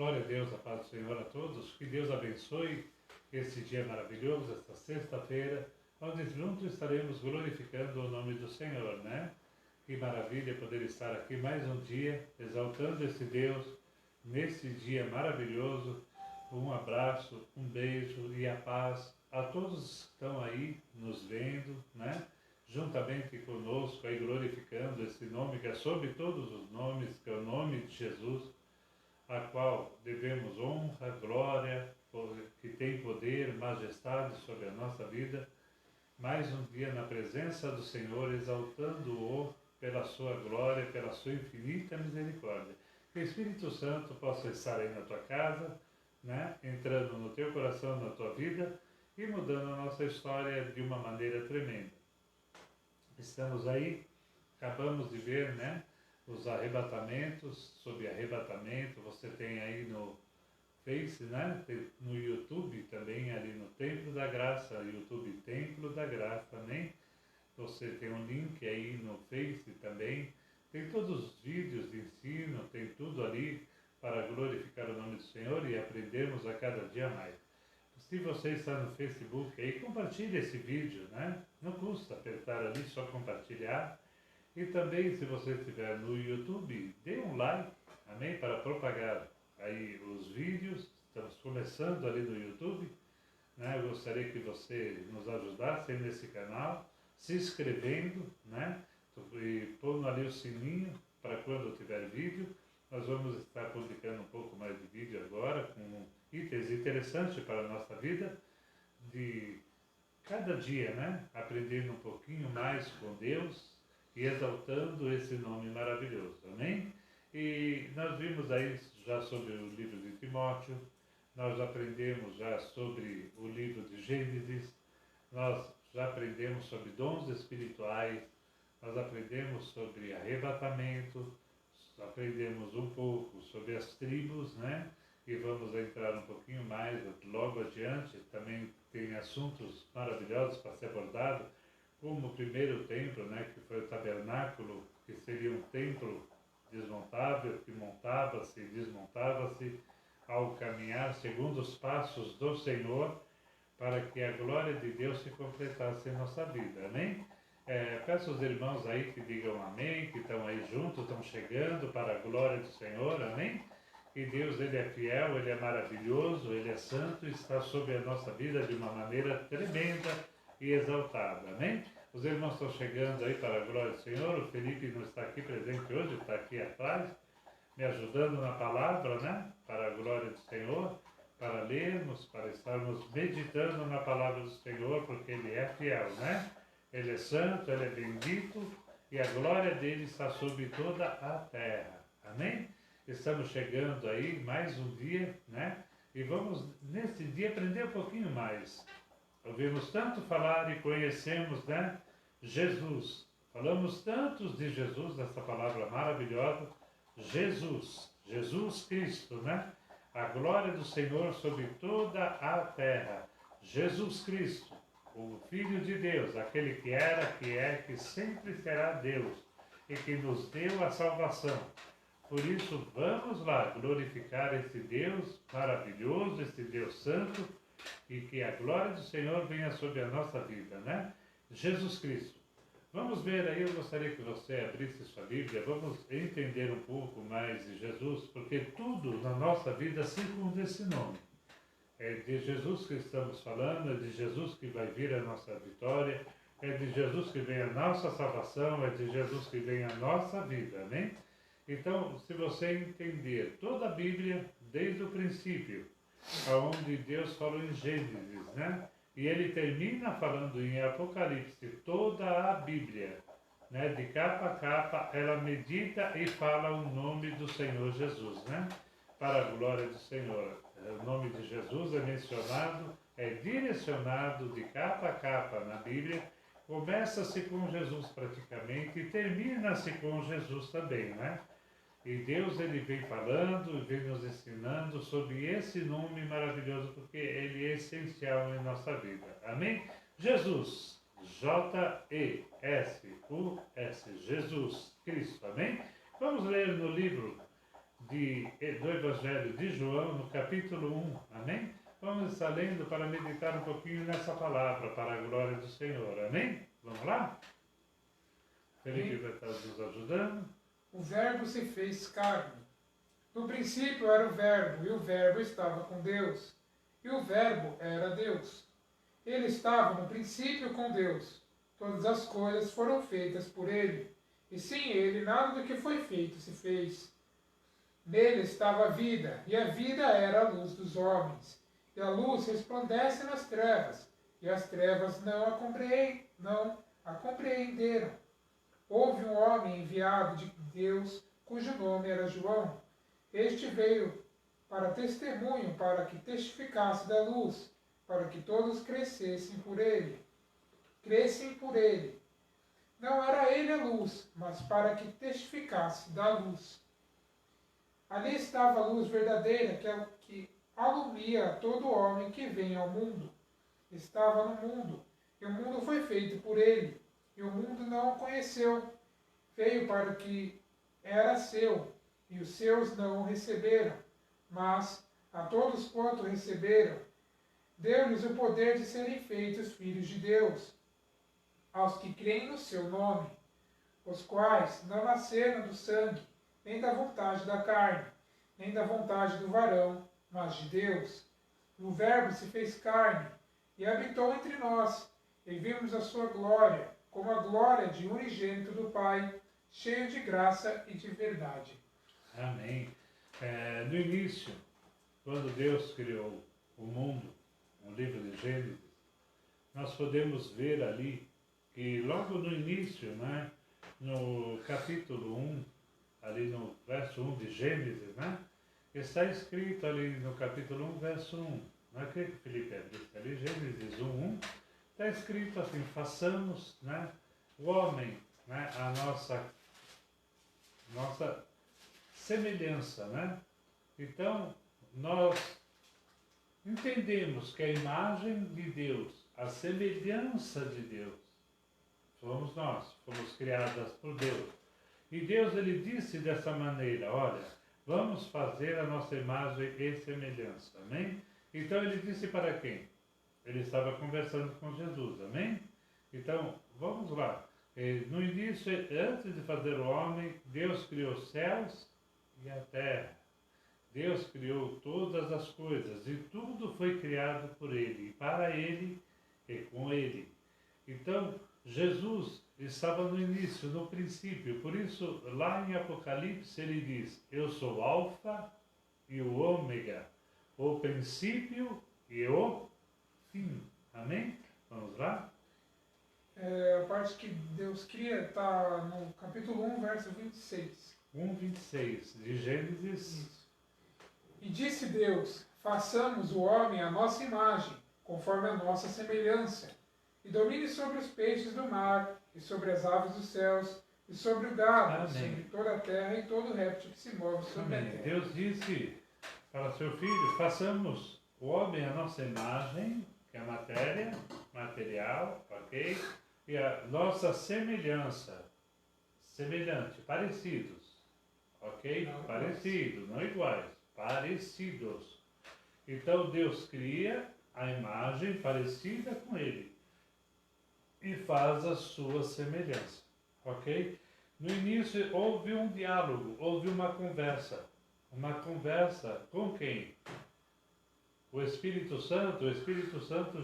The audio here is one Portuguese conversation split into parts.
Glória a Deus, a paz do Senhor a todos. Que Deus abençoe esse dia maravilhoso, esta sexta-feira, onde juntos estaremos glorificando o nome do Senhor, né? Que maravilha poder estar aqui mais um dia, exaltando esse Deus, nesse dia maravilhoso. Um abraço, um beijo e a paz a todos que estão aí nos vendo, né? Juntamente conosco, aí glorificando esse nome que é sobre todos os nomes, que é o nome de Jesus, a qual devemos honra, glória, que tem poder, majestade sobre a nossa vida. Mais um dia na presença do Senhor, exaltando-o pela sua glória, pela sua infinita misericórdia. Que o Espírito Santo possa estar aí na tua casa, né? Entrando no teu coração, na tua vida e mudando a nossa história de uma maneira tremenda. Estamos aí, acabamos de ver, né? Os arrebatamentos, sobre arrebatamento, você tem aí no Face, né? No YouTube também, ali no Templo da Graça, YouTube Templo da Graça, né? Você tem um link aí no Face também, tem todos os vídeos de ensino, tem tudo ali para glorificar o nome do Senhor e aprendermos a cada dia mais. Se você está no Facebook aí, compartilhe esse vídeo, né? Não custa apertar ali, só compartilhar. E também, se você estiver no YouTube, dê um like, amém? Para propagar aí os vídeos. Estamos começando ali no YouTube, né? Eu gostaria que você nos ajudasse aí nesse canal, se inscrevendo, né? E pondo ali o sininho para quando tiver vídeo. Nós vamos estar publicando um pouco mais de vídeo agora, com itens interessantes para a nossa vida, de cada dia, né? Aprendendo um pouquinho mais com Deus e exaltando esse nome maravilhoso, amém? E nós vimos aí já sobre o livro de Timóteo, nós aprendemos já sobre o livro de Gênesis, nós já aprendemos sobre dons espirituais, nós aprendemos sobre arrebatamento, aprendemos um pouco sobre as tribos, né? E vamos entrar um pouquinho mais logo adiante. Também tem assuntos maravilhosos para ser abordado, como o primeiro templo, né? Que foi o tabernáculo, que seria um templo desmontável, que montava-se e desmontava-se ao caminhar segundo os passos do Senhor, para que a glória de Deus se completasse em nossa vida, amém? Peço aos irmãos aí que digam amém, que estão aí juntos, estão chegando para a glória do Senhor, amém? E Deus, Ele é fiel, Ele é maravilhoso, Ele é santo e está sobre a nossa vida de uma maneira tremenda e exaltada, amém? Os irmãos estão chegando aí para a glória do Senhor. O Felipe não está aqui presente hoje, está aqui atrás, me ajudando na palavra, né? Para a glória do Senhor, para lermos, para estarmos meditando na palavra do Senhor, porque Ele é fiel, né? Ele é santo, Ele é bendito e a glória dele está sobre toda a terra. Amém? Estamos chegando aí mais um dia, né? E vamos nesse dia aprender um pouquinho mais. Ouvimos tanto falar e conhecemos, né? Jesus. Falamos tantos de Jesus, dessa palavra maravilhosa. Jesus, Jesus Cristo, né? A glória do Senhor sobre toda a terra. Jesus Cristo, o Filho de Deus, aquele que era, que é, que sempre será Deus e que nos deu a salvação. Por isso, vamos lá glorificar esse Deus maravilhoso, esse Deus santo, e que a glória do Senhor venha sobre a nossa vida, né? Jesus Cristo. Vamos ver aí, eu gostaria que você abrisse sua Bíblia, vamos entender um pouco mais de Jesus, porque tudo na nossa vida circunda esse nome. É de Jesus que estamos falando, é de Jesus que vai vir a nossa vitória, é de Jesus que vem a nossa salvação, é de Jesus que vem a nossa vida, né? Então, se você entender toda a Bíblia, desde o princípio, aonde Deus falou em Gênesis, né? E ele termina falando em Apocalipse, toda a Bíblia, né? De capa a capa, ela medita e fala o nome do Senhor Jesus, né? Para a glória do Senhor. O nome de Jesus é mencionado, é direcionado de capa a capa na Bíblia. Começa-se com Jesus praticamente e termina-se com Jesus também, né? E Deus, Ele vem falando, vem nos ensinando sobre esse nome maravilhoso, porque ele é essencial em nossa vida. Amém? Jesus, J-E-S-U-S, Jesus Cristo, amém? Vamos ler no livro do Evangelho de João, no capítulo 1. Amém? Vamos estar lendo para meditar um pouquinho nessa palavra, para a glória do Senhor. Amém? Vamos lá? Felipe vai estar nos ajudando. O Verbo se fez carne. No princípio era o Verbo, e o Verbo estava com Deus, e o Verbo era Deus. Ele estava no princípio com Deus. Todas as coisas foram feitas por ele, e sem ele nada do que foi feito se fez. Nele estava a vida, e a vida era a luz dos homens. E a luz resplandece nas trevas, e as trevas não a compreenderam. Houve um homem enviado de Deus, cujo nome era João. Este veio para testemunho, para que testificasse da luz, para que todos crescem por ele. Não era ele a luz, mas para que testificasse da luz. Ali estava a luz verdadeira, que alumia todo homem que vem ao mundo. Estava no mundo, e o mundo foi feito por ele, e o mundo não o conheceu. Veio para o que era seu, e os seus não o receberam. Mas a todos quanto receberam, deu-lhes o poder de serem feitos filhos de Deus, aos que creem no seu nome, os quais não nasceram do sangue, nem da vontade da carne, nem da vontade do varão, mas de Deus. O Verbo se fez carne e habitou entre nós, e vimos a sua glória, como a glória de unigênito do Pai, cheio de graça e de verdade. Amém. No início, quando Deus criou o mundo, no livro de Gênesis, nós podemos ver ali que logo no início, né, no capítulo 1, ali no verso 1 de Gênesis, né, está escrito ali no capítulo 1, verso 1. Não é que Felipe abriu ali, Gênesis 1, está escrito assim: façamos, né, o homem, né, a nossa semelhança, né? Então, nós entendemos que a imagem de Deus, a semelhança de Deus, somos nós, fomos criadas por Deus. E Deus, ele disse dessa maneira: olha, vamos fazer a nossa imagem e semelhança, amém? Então ele disse para quem? Ele estava conversando com Jesus, amém? Então, vamos lá. No início, antes de fazer o homem, Deus criou os céus e a terra. Deus criou todas as coisas e tudo foi criado por ele, e para ele e com ele. Então, Jesus estava no início, no princípio. Por isso, lá em Apocalipse, ele diz: eu sou o Alfa e o Ômega, o princípio e o fim. Amém? Vamos lá? A parte que Deus cria está no capítulo 1, verso 26. 1:26 de Gênesis. Isso. E disse Deus: façamos o homem à nossa imagem, conforme a nossa semelhança, e domine sobre os peixes do mar, e sobre as aves dos céus, e sobre o gado, sobre toda a terra e todo réptil que se move sobre a terra. Deus disse para seu filho: façamos o homem à nossa imagem, que é a matéria, material, ok? E a nossa semelhança, semelhante, parecidos, ok? Não parecidos, não iguais, parecidos. Então Deus cria a imagem parecida com ele e faz a sua semelhança, ok? No início houve um diálogo, houve uma conversa com quem? O Espírito Santo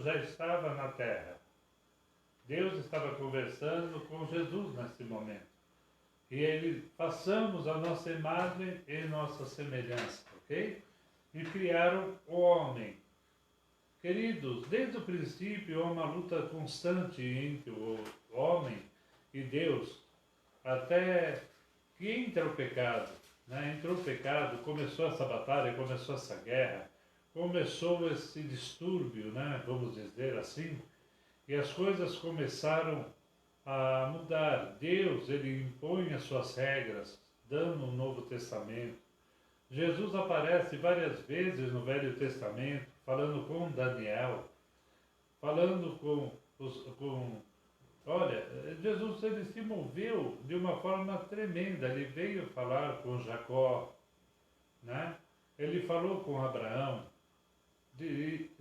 já estava na terra. Deus estava conversando com Jesus nesse momento. E ele: façamos a nossa imagem e nossa semelhança, ok? E criaram o homem. Queridos, desde o princípio há uma luta constante entre o homem e Deus, até que entra o pecado. Né? Entrou o pecado, começou essa batalha, começou essa guerra, começou esse distúrbio, né? Vamos dizer assim, e as coisas começaram a mudar. Deus, ele impõe as suas regras, dando um Novo Testamento. Jesus aparece várias vezes no Velho Testamento, falando com Daniel, falando olha, Jesus, ele se moveu de uma forma tremenda. Ele veio falar com Jacó, ele falou com Abraão,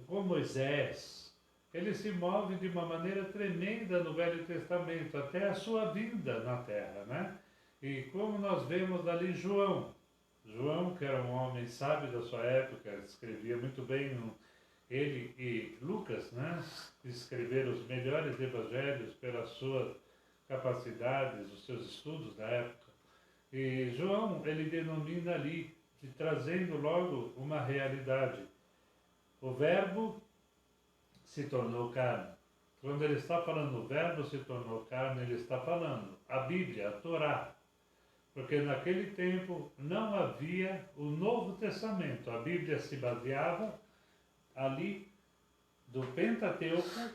com Moisés. Ele se move de uma maneira tremenda no Velho Testamento, até a sua vinda na Terra, né? E como nós vemos ali João, que era um homem sábio da sua época, escrevia muito bem, ele e Lucas, né? Escreveram os melhores evangelhos pelas suas capacidades, os seus estudos da época. E João, ele denomina ali, trazendo logo uma realidade. O verbo se tornou carne. Quando ele está falando o verbo se tornou carne, ele está falando a Bíblia, a Torá. Porque naquele tempo não havia o Novo Testamento. A Bíblia se baseava ali do Pentateuco,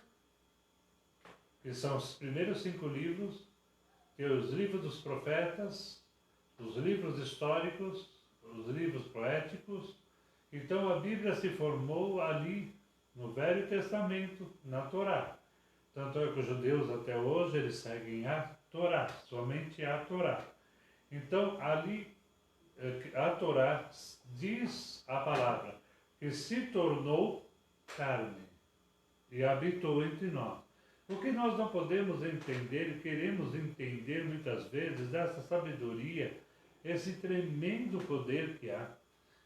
que são os primeiros 5 livros, que os livros dos profetas, os livros históricos, os livros poéticos. Então a Bíblia se formou ali no Velho Testamento, na Torá. Tanto é que os judeus até hoje eles seguem a Torá, somente a Torá. Então ali a Torá diz a palavra que se tornou carne e habitou entre nós. O que nós não podemos entender e queremos entender muitas vezes dessa sabedoria, esse tremendo poder que há.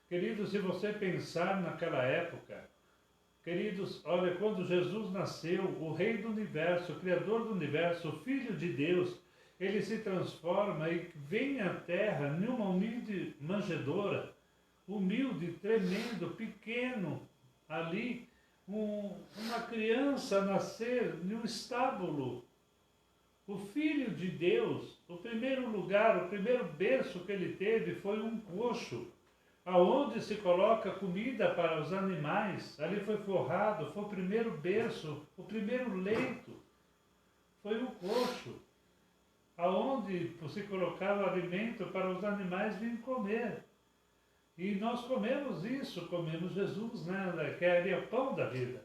Queridos, se você pensar naquela época, queridos, olha, quando Jesus nasceu, o Rei do Universo, o Criador do Universo, o Filho de Deus, ele se transforma e vem à Terra numa humilde manjedoura, humilde, tremendo, pequeno, ali, uma criança nascer num estábulo. O Filho de Deus, o primeiro lugar, o primeiro berço que ele teve foi um coxo, aonde se coloca comida para os animais. Ali foi forrado, foi o primeiro berço, o primeiro leito, foi um coxo, aonde se colocava alimento para os animais virem comer. E nós comemos isso, comemos Jesus, né? Que é o pão da vida.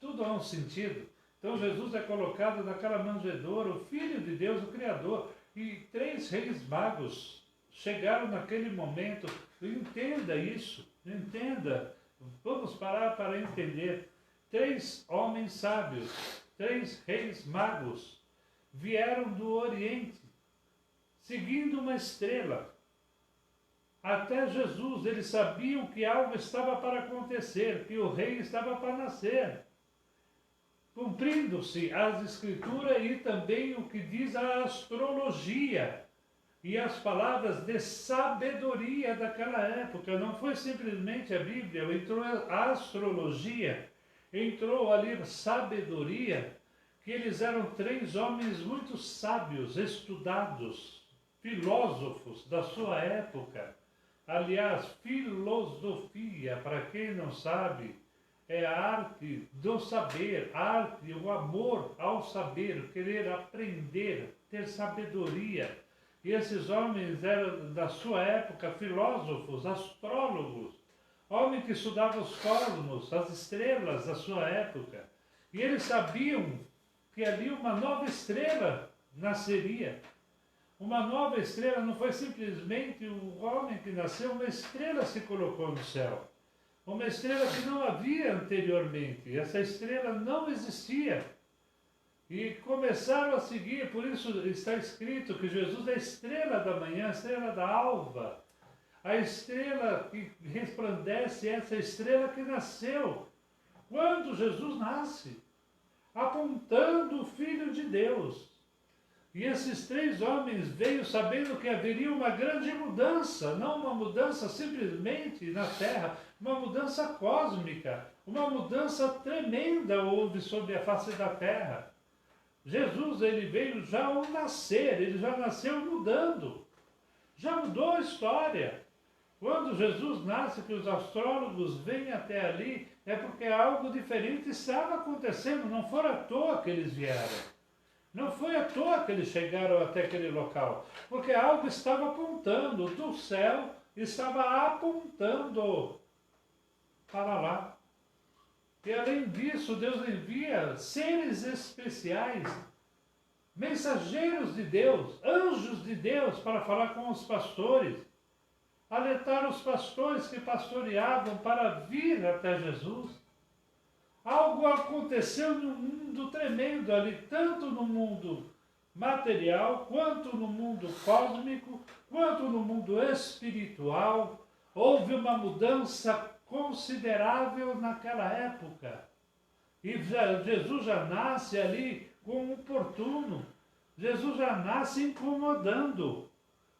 Tudo há um sentido. Então Jesus é colocado naquela manjedoura, o Filho de Deus, o Criador, e 3 reis magos chegaram naquele momento. Entenda isso, entenda. Vamos parar para entender. 3 homens sábios, 3 reis magos, vieram do Oriente, seguindo uma estrela. Até Jesus, eles sabiam que algo estava para acontecer, que o rei estava para nascer. Cumprindo-se as escrituras e também o que diz a astrologia e as palavras de sabedoria daquela época. Não foi simplesmente a Bíblia, entrou a astrologia, entrou ali a sabedoria, que eles eram 3 homens muito sábios, estudados, filósofos da sua época. Aliás, filosofia, para quem não sabe, é a arte do saber, a arte, o amor ao saber, querer aprender, ter sabedoria. E esses homens eram, da sua época, filósofos, astrólogos, homens que estudavam os cosmos, as estrelas da sua época. E eles sabiam que ali uma nova estrela nasceria. Uma nova estrela não foi simplesmente o homem que nasceu, uma estrela se colocou no céu. Uma estrela que não havia anteriormente. Essa estrela não existia. E começaram a seguir, por isso está escrito que Jesus é a estrela da manhã, a estrela da alva. A estrela que resplandece, essa estrela que nasceu. Quando Jesus nasce, apontando o Filho de Deus. E esses 3 homens veio sabendo que haveria uma grande mudança, não uma mudança simplesmente na terra, uma mudança cósmica, uma mudança tremenda houve sobre a face da terra. Jesus, ele veio já ao nascer, ele já nasceu mudando, já mudou a história. Quando Jesus nasce, que os astrólogos vêm até ali, é porque algo diferente estava acontecendo, não foi à toa que eles vieram. Não foi à toa que eles chegaram até aquele local, porque algo estava apontando, do céu estava apontando para lá. E além disso, Deus envia seres especiais, mensageiros de Deus, anjos de Deus, para falar com os pastores. alertar os pastores que pastoreavam para vir até Jesus. Algo aconteceu num mundo tremendo ali, tanto no mundo material, quanto no mundo cósmico, quanto no mundo espiritual. Houve uma mudança considerável naquela época. E Jesus já nasce ali com oportuno. Jesus já nasce incomodando.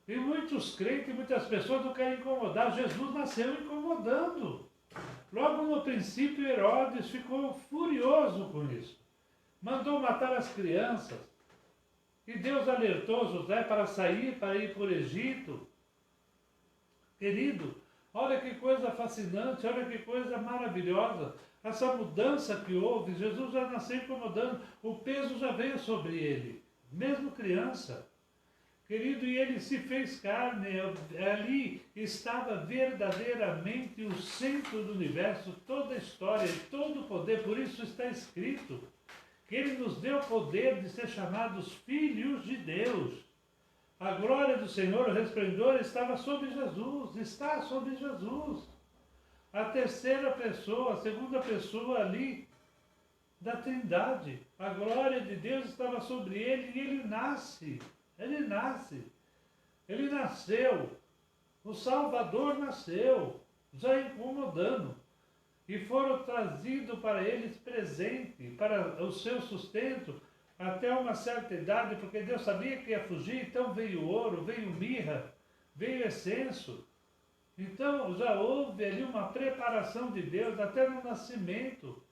E muitos crentes, muitas pessoas não querem incomodar. Jesus nasceu incomodando. Logo no princípio, Herodes ficou furioso com isso. Mandou matar as crianças. E Deus alertou José para sair, para ir para o Egito. Querido, olha que coisa fascinante, olha que coisa maravilhosa. Essa mudança que houve, Jesus já nasceu incomodando. O peso já veio sobre ele, mesmo criança. Querido, e ele se fez carne, ali estava verdadeiramente o centro do universo, toda a história, todo o poder, por isso está escrito que ele nos deu o poder de ser chamados filhos de Deus. A glória do Senhor, o resplendor, estava sobre Jesus, está sobre Jesus. A terceira pessoa, a segunda pessoa ali da Trindade, a glória de Deus estava sobre ele e ele nasce. Ele nasceu, o Salvador nasceu, já incomodando, e foram trazidos para eles presente, para o seu sustento, até uma certa idade, porque Deus sabia que ia fugir, então veio ouro, veio mirra, veio incenso. Então já houve ali uma preparação de Deus, até no nascimento.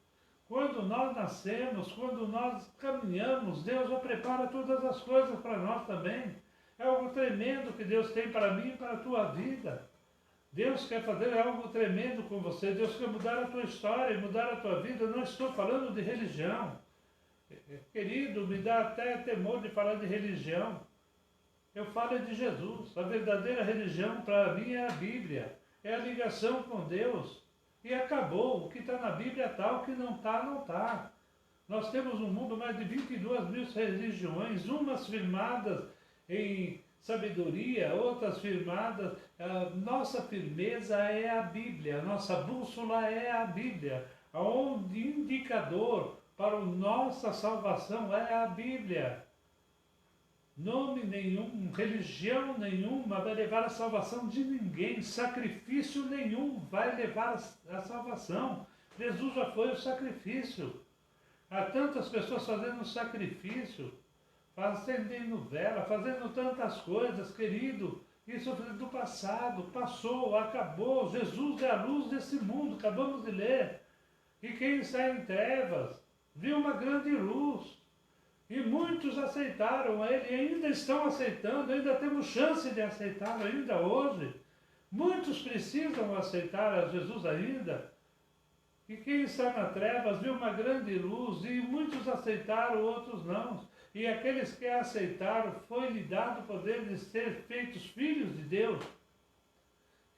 Quando nós nascemos, quando nós caminhamos, Deus já prepara todas as coisas para nós também. É algo tremendo que Deus tem para mim e para a tua vida. Deus quer fazer algo tremendo com você. Deus quer mudar a tua história, mudar a tua vida. Eu não estou falando de religião. Querido, me dá até temor de falar de religião. Eu falo de Jesus. A verdadeira religião para mim é a Bíblia. É a ligação com Deus. E acabou. O que está na Bíblia está, o que não está, não está. Nós temos no mundo mais de 22 mil religiões, umas firmadas em sabedoria, outras firmadas. A nossa firmeza é a Bíblia, a nossa bússola é a Bíblia. O indicador para a nossa salvação é a Bíblia. Nome nenhum, religião nenhuma vai levar a salvação de ninguém, sacrifício nenhum vai levar a salvação. Jesus já foi o sacrifício. Há tantas pessoas fazendo sacrifício, acendendo vela, fazendo tantas coisas, querido. Isso é do passado, passou, acabou. Jesus é a luz desse mundo, acabamos de ler. E quem está em trevas viu uma grande luz. E muitos aceitaram ele, e ainda estão aceitando, ainda temos chance de aceitá-lo ainda hoje. Muitos precisam aceitar a Jesus ainda. E quem está nas trevas viu uma grande luz, e muitos aceitaram, outros não. E aqueles que aceitaram, foi-lhe dado o poder de ser feitos filhos de Deus.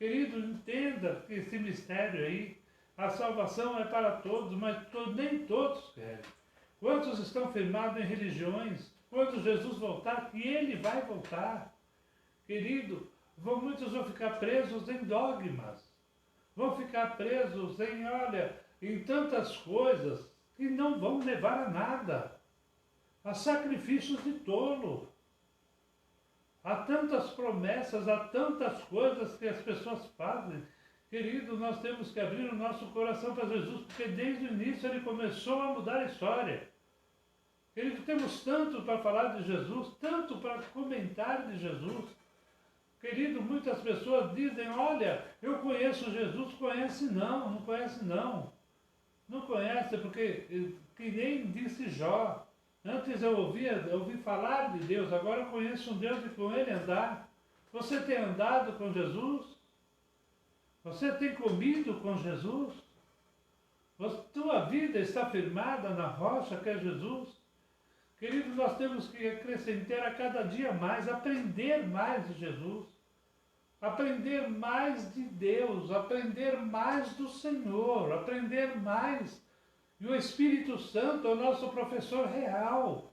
Querido, entenda que esse mistério aí, a salvação é para todos, mas nem todos querem. Quantos estão firmados em religiões? Quando Jesus voltar, que ele vai voltar. Querido, muitos vão ficar presos em dogmas. Vão ficar presos em tantas coisas que não vão levar a nada. Há sacrifícios de tolo. Há tantas promessas, há tantas coisas que as pessoas fazem. Querido, nós temos que abrir o nosso coração para Jesus, porque desde o início ele começou a mudar a história. Querido, temos tanto para falar de Jesus, tanto para comentar de Jesus. Querido, muitas pessoas dizem, olha, eu conheço Jesus, conhece não, não conhece não. Não conhece porque, que nem disse Jó. Antes eu ouvi falar de Deus, agora eu conheço um Deus e com ele andar. Você tem andado com Jesus? Você tem comido com Jesus? Tua vida está firmada na rocha que é Jesus? Querido, nós temos que acrescentar a cada dia mais, aprender mais de Jesus, aprender mais de Deus, aprender mais do Senhor, aprender mais. E o Espírito Santo é o nosso professor real.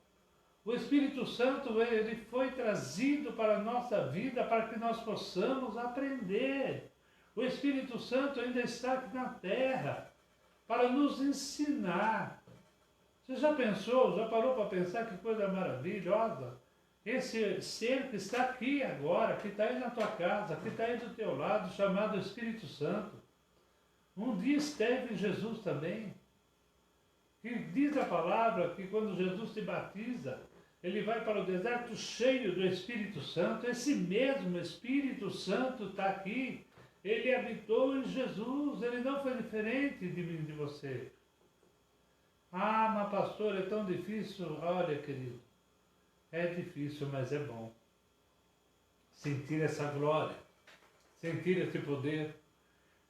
O Espírito Santo, ele foi trazido para a nossa vida para que nós possamos aprender. O Espírito Santo ainda está aqui na terra para nos ensinar. Você já pensou, já parou para pensar que coisa maravilhosa? Esse ser que está aqui agora, que está aí na tua casa, que está aí do teu lado, chamado Espírito Santo. Um dia esteve em Jesus também. E diz a palavra que quando Jesus te batiza, ele vai para o deserto cheio do Espírito Santo. Esse mesmo Espírito Santo está aqui. Ele habitou em Jesus, ele não foi diferente de mim, de você. Ah, mas pastor, é tão difícil. Olha, querido, é difícil, mas é bom. Sentir essa glória, sentir esse poder,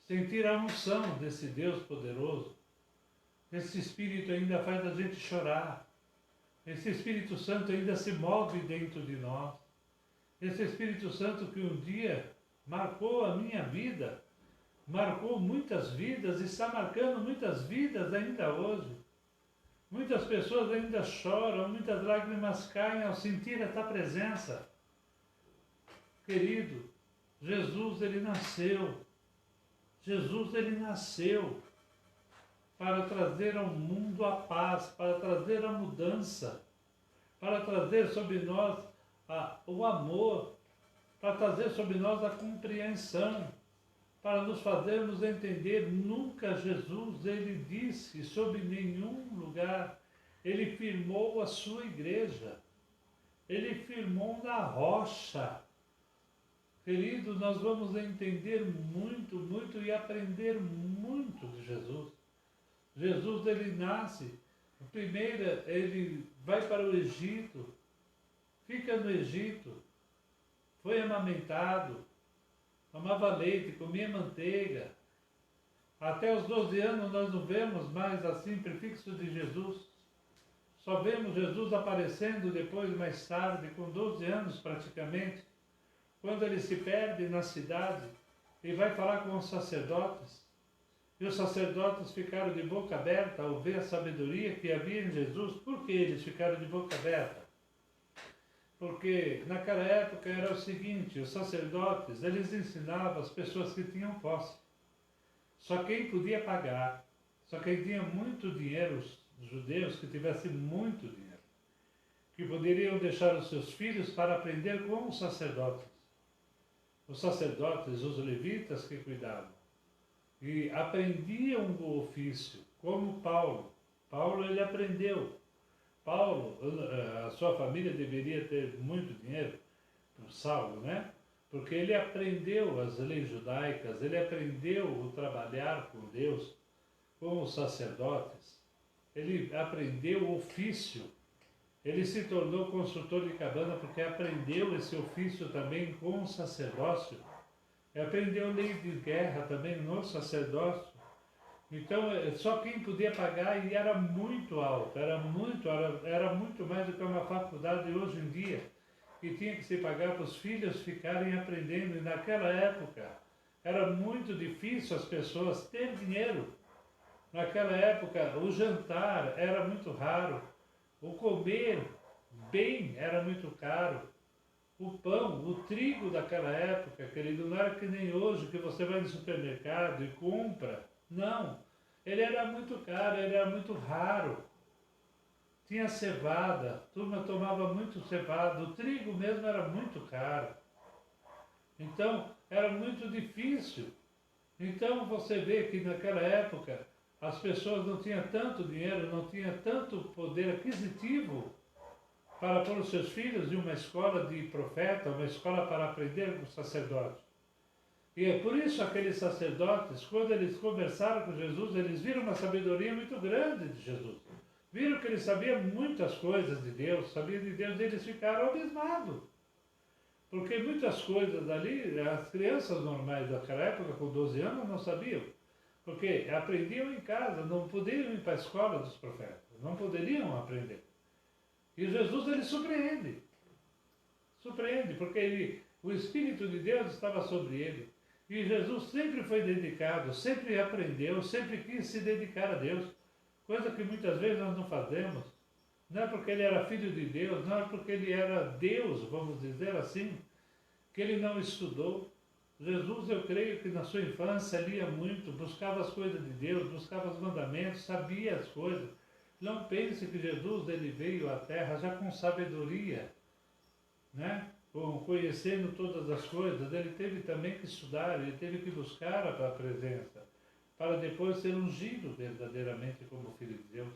sentir a unção desse Deus poderoso. Esse Espírito ainda faz a gente chorar. Esse Espírito Santo ainda se move dentro de nós. Esse Espírito Santo que um dia marcou a minha vida, marcou muitas vidas e está marcando muitas vidas ainda hoje. Muitas pessoas ainda choram, muitas lágrimas caem ao sentir essa presença. Querido, Jesus, ele nasceu. Jesus, ele nasceu para trazer ao mundo a paz, para trazer a mudança, para trazer sobre nós o amor, para trazer sobre nós a compreensão, para nos fazermos entender. Nunca Jesus, ele disse sobre nenhum lugar, ele firmou a sua igreja, ele firmou na rocha. Querido, nós vamos entender muito, muito e aprender muito de Jesus. Jesus, ele nasce, primeiro ele vai para o Egito, fica no Egito, foi amamentado, tomava leite, comia manteiga. Até os 12 anos nós não vemos mais assim prefixo de Jesus. Só vemos Jesus aparecendo depois, mais tarde, com 12 anos praticamente, quando ele se perde na cidade e vai falar com os sacerdotes. E os sacerdotes ficaram de boca aberta ao ver a sabedoria que havia em Jesus. Por que eles ficaram de boca aberta? Porque naquela época era o seguinte, os sacerdotes, eles ensinavam as pessoas que tinham posse. Só quem podia pagar, só quem tinha muito dinheiro, os judeus que tivessem muito dinheiro, que poderiam deixar os seus filhos para aprender com os sacerdotes. Os sacerdotes, os levitas que cuidavam. E aprendiam o ofício, como Paulo. Paulo, ele aprendeu. Paulo, a sua família deveria ter muito dinheiro, Saulo, né? Porque ele aprendeu as leis judaicas, ele aprendeu o trabalhar com Deus, com os sacerdotes. Ele aprendeu o ofício. Ele se tornou construtor de cabana porque aprendeu esse ofício também com o sacerdócio. Aprendeu lei de guerra também no sacerdócio. Então, só quem podia pagar, e era muito alto, era muito mais do que uma faculdade hoje em dia, que tinha que se pagar para os filhos ficarem aprendendo. E naquela época, era muito difícil as pessoas terem dinheiro. Naquela época, o jantar era muito raro, o comer bem era muito caro. O pão, o trigo daquela época, querido, não era que nem hoje, que você vai no supermercado e compra. Não, ele era muito caro, ele era muito raro. Tinha cevada, a turma tomava muito cevada, o trigo mesmo era muito caro. Então, era muito difícil. Então, você vê que naquela época, as pessoas não tinham tanto dinheiro, não tinham tanto poder aquisitivo para pôr os seus filhos em uma escola de profeta, uma escola para aprender com o sacerdote. E é por isso aqueles sacerdotes, quando eles conversaram com Jesus, eles viram uma sabedoria muito grande de Jesus. Viram que ele sabia muitas coisas de Deus, sabia de Deus, e eles ficaram abismados. Porque muitas coisas ali, as crianças normais daquela época, com 12 anos, não sabiam. Porque aprendiam em casa, não poderiam ir para a escola dos profetas, não poderiam aprender. E Jesus, ele surpreende, porque o Espírito de Deus estava sobre ele. E Jesus sempre foi dedicado, sempre aprendeu, sempre quis se dedicar a Deus, coisa que muitas vezes nós não fazemos. não é porque ele era filho de Deus, não é porque ele era Deus, vamos dizer assim, que ele não estudou. Jesus, eu creio que na sua infância lia muito, buscava as coisas de Deus, buscava os mandamentos, sabia as coisas. Não pense que Jesus ele veio à Terra já com sabedoria, né? Conhecendo todas as coisas. Ele teve também que estudar, ele teve que buscar a presença, para depois ser ungido verdadeiramente como Filho de Deus.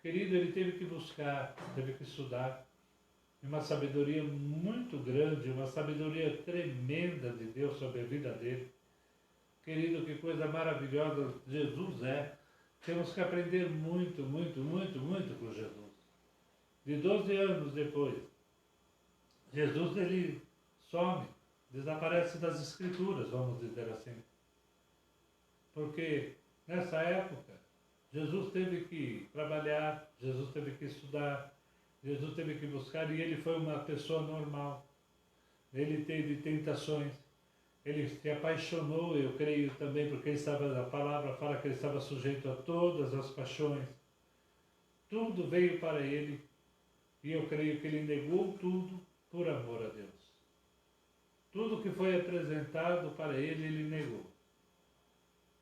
Querido, ele teve que buscar, teve que estudar. Uma sabedoria muito grande, uma sabedoria tremenda de Deus sobre a vida dele. Querido, que coisa maravilhosa Jesus é. Temos que aprender muito, muito, muito, muito com Jesus. De 12 anos depois, Jesus ele some, desaparece das Escrituras, vamos dizer assim. Porque nessa época, Jesus teve que trabalhar, Jesus teve que estudar, Jesus teve que buscar, e ele foi uma pessoa normal. Ele teve tentações, ele se apaixonou, eu creio também, porque ele estava, a palavra fala que ele estava sujeito a todas as paixões. Tudo veio para ele, e eu creio que ele negou tudo por amor a Deus. Tudo que foi apresentado para ele, ele negou.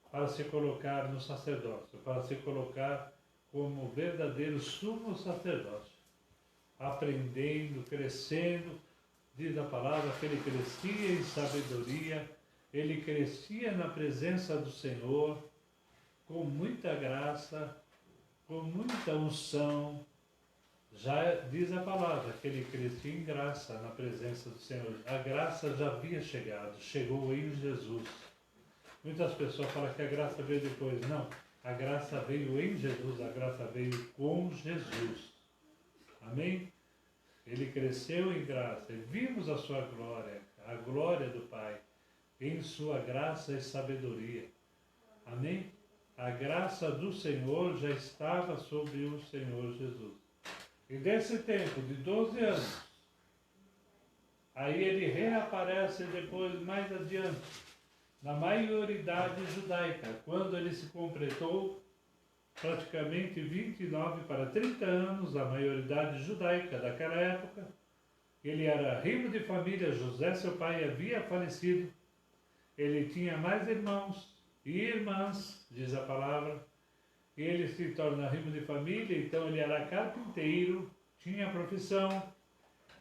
Para se colocar no sacerdócio, para se colocar como verdadeiro sumo sacerdote. Aprendendo, crescendo, diz a palavra que ele crescia em sabedoria, ele crescia na presença do Senhor, com muita graça, com muita unção. Já diz a palavra que ele crescia em graça na presença do Senhor. A graça já havia chegado, chegou em Jesus. Muitas pessoas falam que a graça veio depois. Não, a graça veio em Jesus, a graça veio com Jesus. Amém? Ele cresceu em graça e vimos a sua glória, a glória do Pai, em sua graça e sabedoria. Amém? A graça do Senhor já estava sobre o Senhor Jesus. E desse tempo, de 12 anos, aí ele reaparece depois, mais adiante, na maioridade judaica, quando ele se completou praticamente 29 para 30 anos, a maioridade judaica daquela época. Ele era rimo de família, José, seu pai, havia falecido. Ele tinha mais irmãos e irmãs, diz a palavra. Ele se torna rimo de família, então ele era carpinteiro, tinha profissão.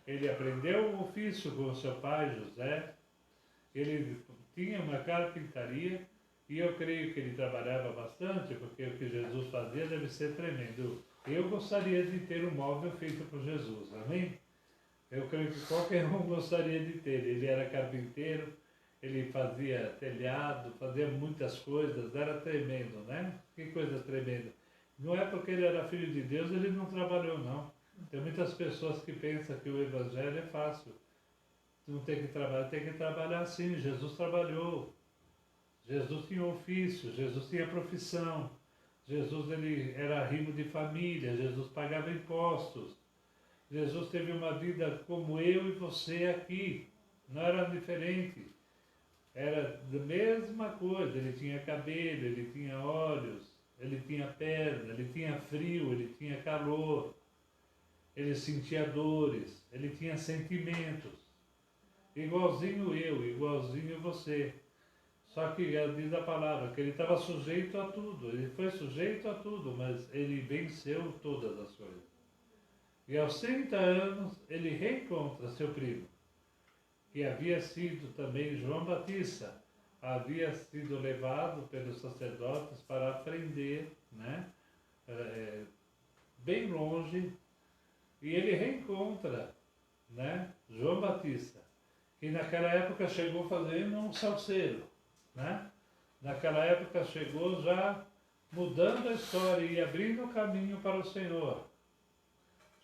Ele aprendeu o ofício com seu pai, José. Ele tinha uma carpintaria. E eu creio que ele trabalhava bastante, porque o que Jesus fazia deve ser tremendo. Eu gostaria de ter um móvel feito por Jesus, amém? Eu creio que qualquer um gostaria de ter. Ele era carpinteiro, ele fazia telhado, fazia muitas coisas, era tremendo, né? Que coisa tremenda. Não é porque ele era filho de Deus, ele não trabalhou, não. Tem muitas pessoas que pensam que o evangelho é fácil. Não tem que trabalhar sim. Jesus trabalhou. Jesus tinha ofício, Jesus tinha profissão, Jesus ele era rimo de família, Jesus pagava impostos, Jesus teve uma vida como eu e você aqui, não era diferente, era a mesma coisa, ele tinha cabelo, ele tinha olhos, ele tinha perna, ele tinha frio, ele tinha calor, ele sentia dores, ele tinha sentimentos, igualzinho eu, igualzinho você. Só que diz a palavra que ele estava sujeito a tudo, ele foi sujeito a tudo, mas ele venceu todas as coisas. E aos 30 anos ele reencontra seu primo, que havia sido também João Batista, havia sido levado pelos sacerdotes para aprender, né? Bem longe, e ele reencontra, né? João Batista, que naquela época chegou fazendo um salseiro. Né? Naquela época chegou já mudando a história e abrindo o caminho para o Senhor.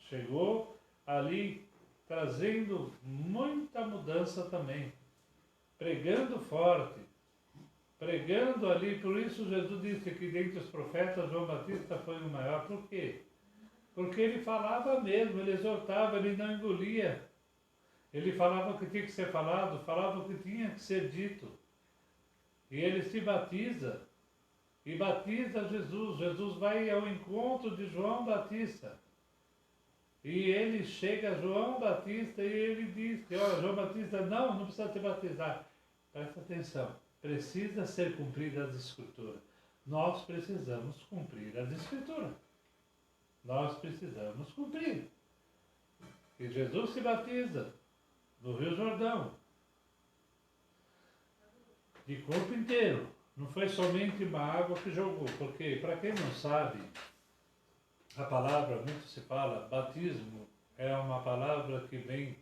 Chegou ali trazendo muita mudança também, pregando forte, pregando ali. Por isso Jesus disse que dentre os profetas João Batista foi o maior. Por quê? Porque ele falava mesmo, ele exortava, ele não engolia. Ele falava o que tinha que ser falado, falava o que tinha que ser dito. E ele se batiza, e batiza Jesus. Jesus vai ao encontro de João Batista. E ele chega a João Batista e ele diz que, ó, João Batista, não precisa te batizar. Presta atenção, precisa ser cumprida as Escrituras. Nós precisamos cumprir as Escrituras. Nós precisamos cumprir. E Jesus se batiza no Rio Jordão, de corpo inteiro. Não foi somente uma água que jogou, porque, para quem não sabe, a palavra, muito se fala, batismo, é uma palavra que vem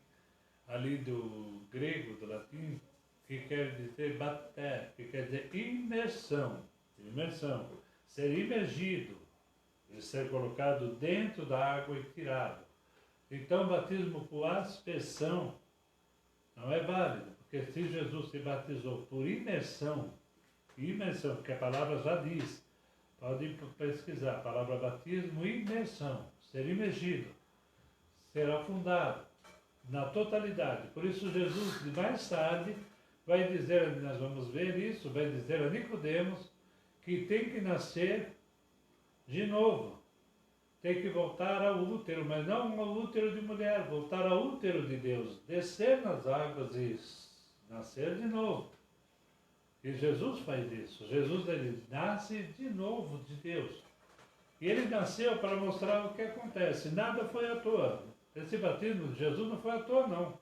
ali do grego, do latim, que quer dizer bater, que quer dizer imersão, ser imergido, ser colocado dentro da água e tirado. Então, batismo por aspersão não é válido, porque se Jesus se batizou por imersão, que a palavra já diz, pode pesquisar, a palavra batismo, imersão, ser imergido, ser afundado na totalidade. Por isso Jesus, mais tarde, vai dizer, nós vamos ver isso, vai dizer a Nicodemos que tem que nascer de novo. Tem que voltar ao útero, mas não ao útero de mulher, voltar ao útero de Deus, descer nas águas e nascer de novo. E Jesus faz isso. Jesus, ele nasce de novo de Deus. E ele nasceu para mostrar o que acontece. Nada foi à toa. Esse batismo de Jesus não foi à toa, não.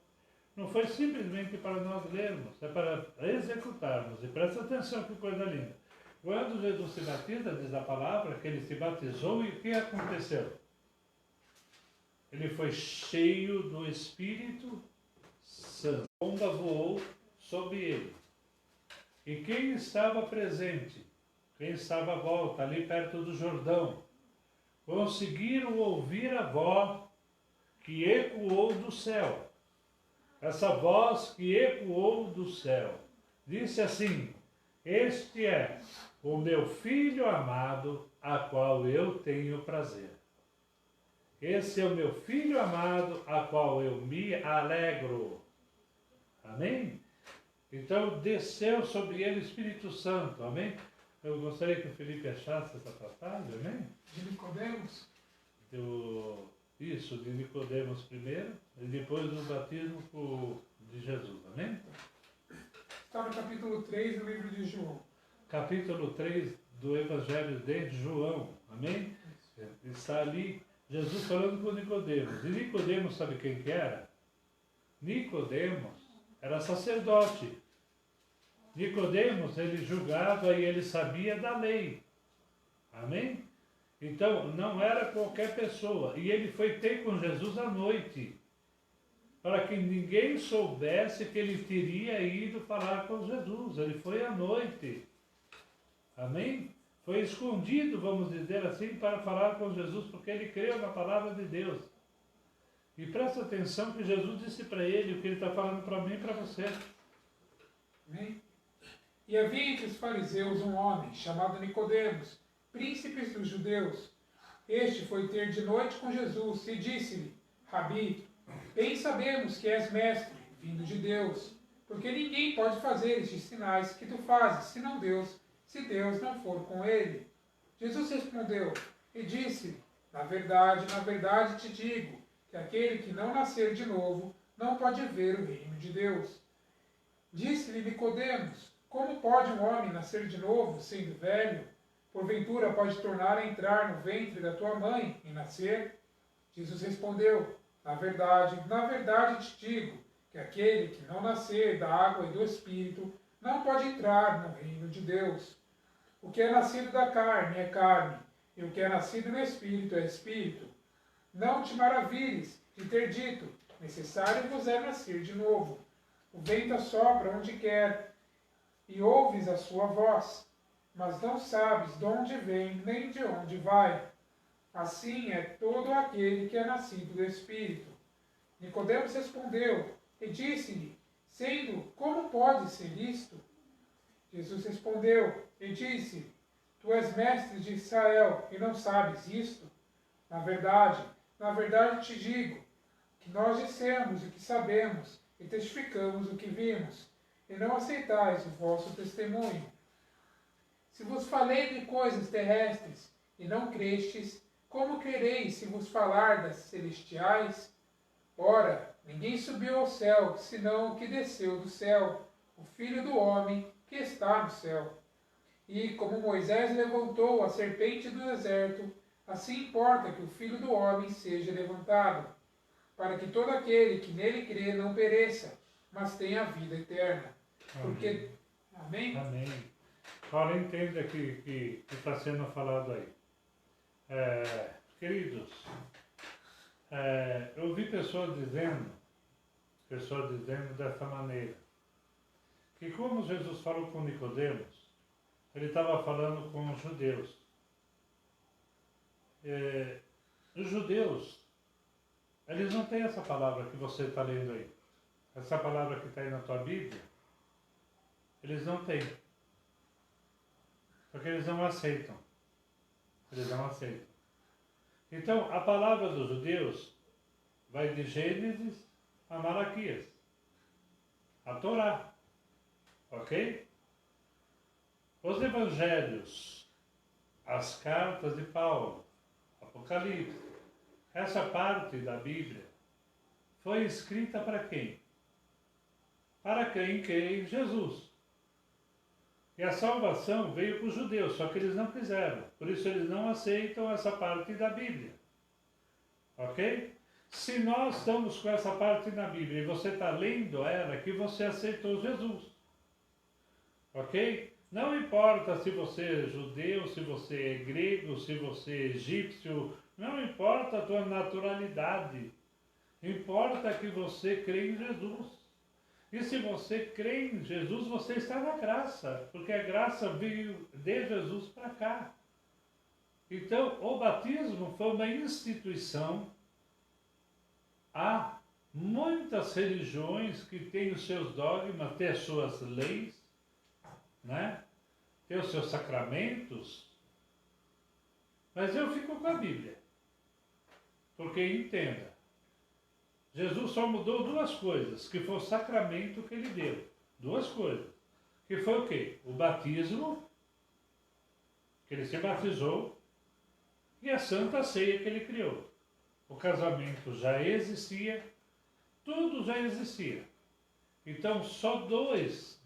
Não foi simplesmente para nós lermos, é para executarmos. E presta atenção, que coisa linda. Quando Jesus se batiza, diz a palavra, que ele se batizou e o que aconteceu? Ele foi cheio do Espírito Santo. A onda voou sobre ele. E quem estava presente, quem estava à volta, ali perto do Jordão, conseguiram ouvir a voz que ecoou do céu. Essa voz que ecoou do céu disse assim: este é o meu Filho amado, a qual eu tenho prazer. Esse é o meu Filho amado, a qual eu me alegro. Amém? Então desceu sobre ele o Espírito Santo. Amém? Eu gostaria que o Felipe achasse essa passagem. Amém? De Nicodemos? Isso, de Nicodemos primeiro, e depois do batismo de Jesus. Amém? Está no capítulo 3 do livro de João. Capítulo 3 do Evangelho de João. Amém? Está ali Jesus falando com Nicodemos. E Nicodemos, sabe quem que era? Nicodemos era sacerdote. Nicodemos, ele julgava e ele sabia da lei. Amém? Então, não era qualquer pessoa. E ele foi ter com Jesus à noite, para que ninguém soubesse que ele teria ido falar com Jesus. Ele foi à noite. Amém? Foi escondido, vamos dizer assim, para falar com Jesus, porque ele creu na palavra de Deus. E presta atenção que Jesus disse para ele o que ele está falando para mim e para você. Amém? E havia entre os fariseus um homem chamado Nicodemos, príncipes dos judeus. Este foi ter de noite com Jesus e disse-lhe: Rabi, bem sabemos que és mestre, vindo de Deus, porque ninguém pode fazer estes sinais que tu fazes, senão Deus, se Deus não for com ele. Jesus respondeu e disse: na verdade te digo, que aquele que não nascer de novo não pode ver o reino de Deus. Disse-lhe Nicodemos: como pode um homem nascer de novo, sendo velho? Porventura pode tornar a entrar no ventre da tua mãe e nascer? Jesus respondeu: na verdade te digo, que aquele que não nascer da água e do Espírito não pode entrar no reino de Deus. O que é nascido da carne é carne, e o que é nascido do Espírito é Espírito. Não te maravilhes de ter dito: necessário vos é nascer de novo. O vento assopra onde quer, e ouves a sua voz, mas não sabes de onde vem nem de onde vai. Assim é todo aquele que é nascido do Espírito. Nicodemos respondeu e disse-lhe: sendo, como pode ser isto? Jesus respondeu e disse: tu és mestre de Israel e não sabes isto? Na verdade te digo, que nós dissemos o que sabemos e testificamos o que vimos, e não aceitais o vosso testemunho. Se vos falei de coisas terrestres e não crestes, como quereis se vos falar das celestiais? Ora, ninguém subiu ao céu, senão o que desceu do céu, o Filho do homem que está no céu. E como Moisés levantou a serpente do deserto, assim importa que o Filho do homem seja levantado, para que todo aquele que nele crê não pereça, mas tenha vida eterna. Porque... Amém? Amém. Agora entenda que está sendo falado aí. Queridos, eu ouvi pessoas dizendo dessa maneira, que como Jesus falou com Nicodemos, ele estava falando com os judeus. Os judeus, eles não têm essa palavra que você está lendo aí. Essa palavra que está aí na tua Bíblia, eles não têm. Porque eles não aceitam. Eles não aceitam. Então, a palavra dos judeus vai de Gênesis a Malaquias. A Torá. Ok? Os evangelhos, as cartas de Paulo, Apocalipse, essa parte da Bíblia foi escrita para quem? Para quem crê em Jesus. E a salvação veio para os judeus, só que eles não quiseram. Por isso eles não aceitam essa parte da Bíblia. Ok? Se nós estamos com essa parte na Bíblia e você está lendo ela, que você aceitou Jesus. Ok? Não importa se você é judeu, se você é grego, se você é egípcio, não importa a tua naturalidade. Importa que você crê em Jesus. E se você crê em Jesus, você está na graça, porque a graça veio de Jesus para cá. Então, o batismo foi uma instituição. Há muitas religiões que têm os seus dogmas, têm as suas leis, né? Têm os seus sacramentos. Mas eu fico com a Bíblia. Porque entenda, Jesus só mudou duas coisas, que foi o sacramento que ele deu. Duas coisas. Que foi o quê? O batismo, que ele se batizou, e a Santa Ceia que ele criou. O casamento já existia, tudo já existia. Então, só dois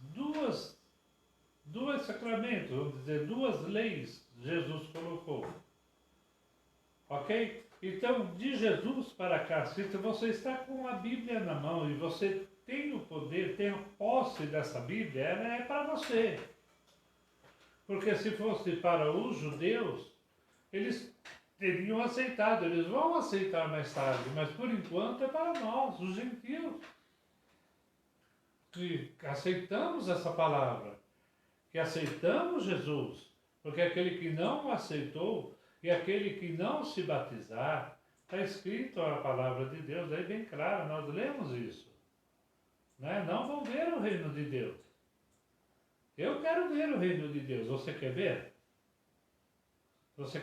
sacramentos, vamos dizer, duas leis Jesus colocou. Ok? Então, de Jesus para cá, se você está com a Bíblia na mão e você tem o poder, tem a posse dessa Bíblia, ela é para você. Porque se fosse para os judeus, eles teriam aceitado, eles vão aceitar mais tarde, mas por enquanto é para nós, os gentios, que aceitamos essa palavra, que aceitamos Jesus, porque aquele que não o aceitou, e aquele que não se batizar, está escrito a palavra de Deus, aí bem claro, nós lemos isso. Né? Não vão ver o reino de Deus. Eu quero ver o reino de Deus, você quer ver? Você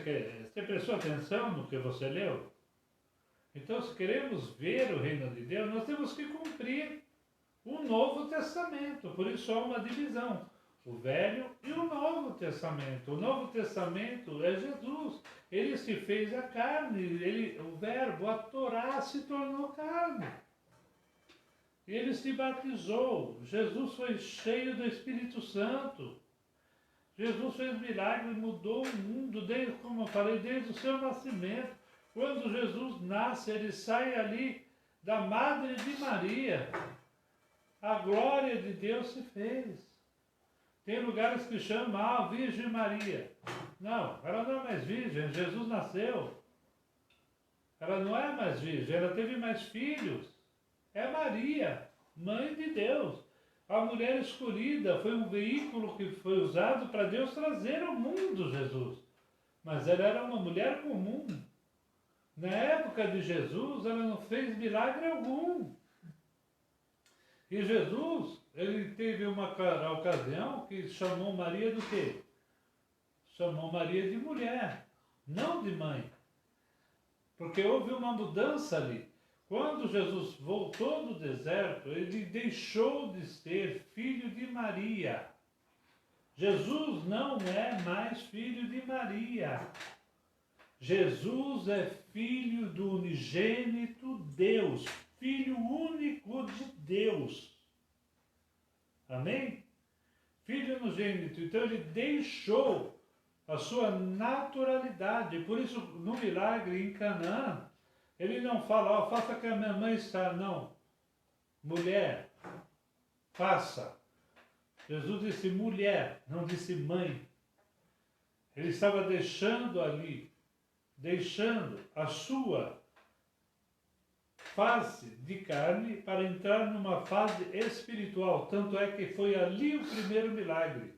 prestou atenção no que você leu? Então, se queremos ver o reino de Deus, nós temos que cumprir o Novo Testamento, por isso há uma divisão. O Velho e o Novo Testamento. O Novo Testamento é Jesus. Ele se fez a carne, o verbo, a Torá se tornou carne. Ele se batizou. Jesus foi cheio do Espírito Santo. Jesus fez milagres, mudou o mundo, desde, como eu falei, desde o seu nascimento. Quando Jesus nasce, ele sai ali da Madre de Maria. A glória de Deus se fez. Tem lugares que chamam a Virgem Maria. Não, ela não é mais virgem, Jesus nasceu. Ela não é mais virgem, ela teve mais filhos. É Maria, mãe de Deus. A mulher escolhida foi um veículo que foi usado para Deus trazer ao mundo Jesus. Mas ela era uma mulher comum. Na época de Jesus, ela não fez milagre algum. E Jesus, ele teve uma ocasião que chamou Maria do quê? Chamou Maria de mulher, não de mãe. Porque houve uma mudança ali. Quando Jesus voltou do deserto, ele deixou de ser filho de Maria. Jesus não é mais filho de Maria. Jesus é filho do unigênito Deus, filho único de Deus. Amém? Filho unigênito. Então ele deixou a sua naturalidade. Por isso, no milagre em Canaã, ele não fala, ó, faça que a minha mãe está. Não. Mulher, faça. Jesus disse mulher, não disse mãe. Ele estava deixando a sua fase de carne para entrar numa fase espiritual. Tanto é que foi ali o primeiro milagre.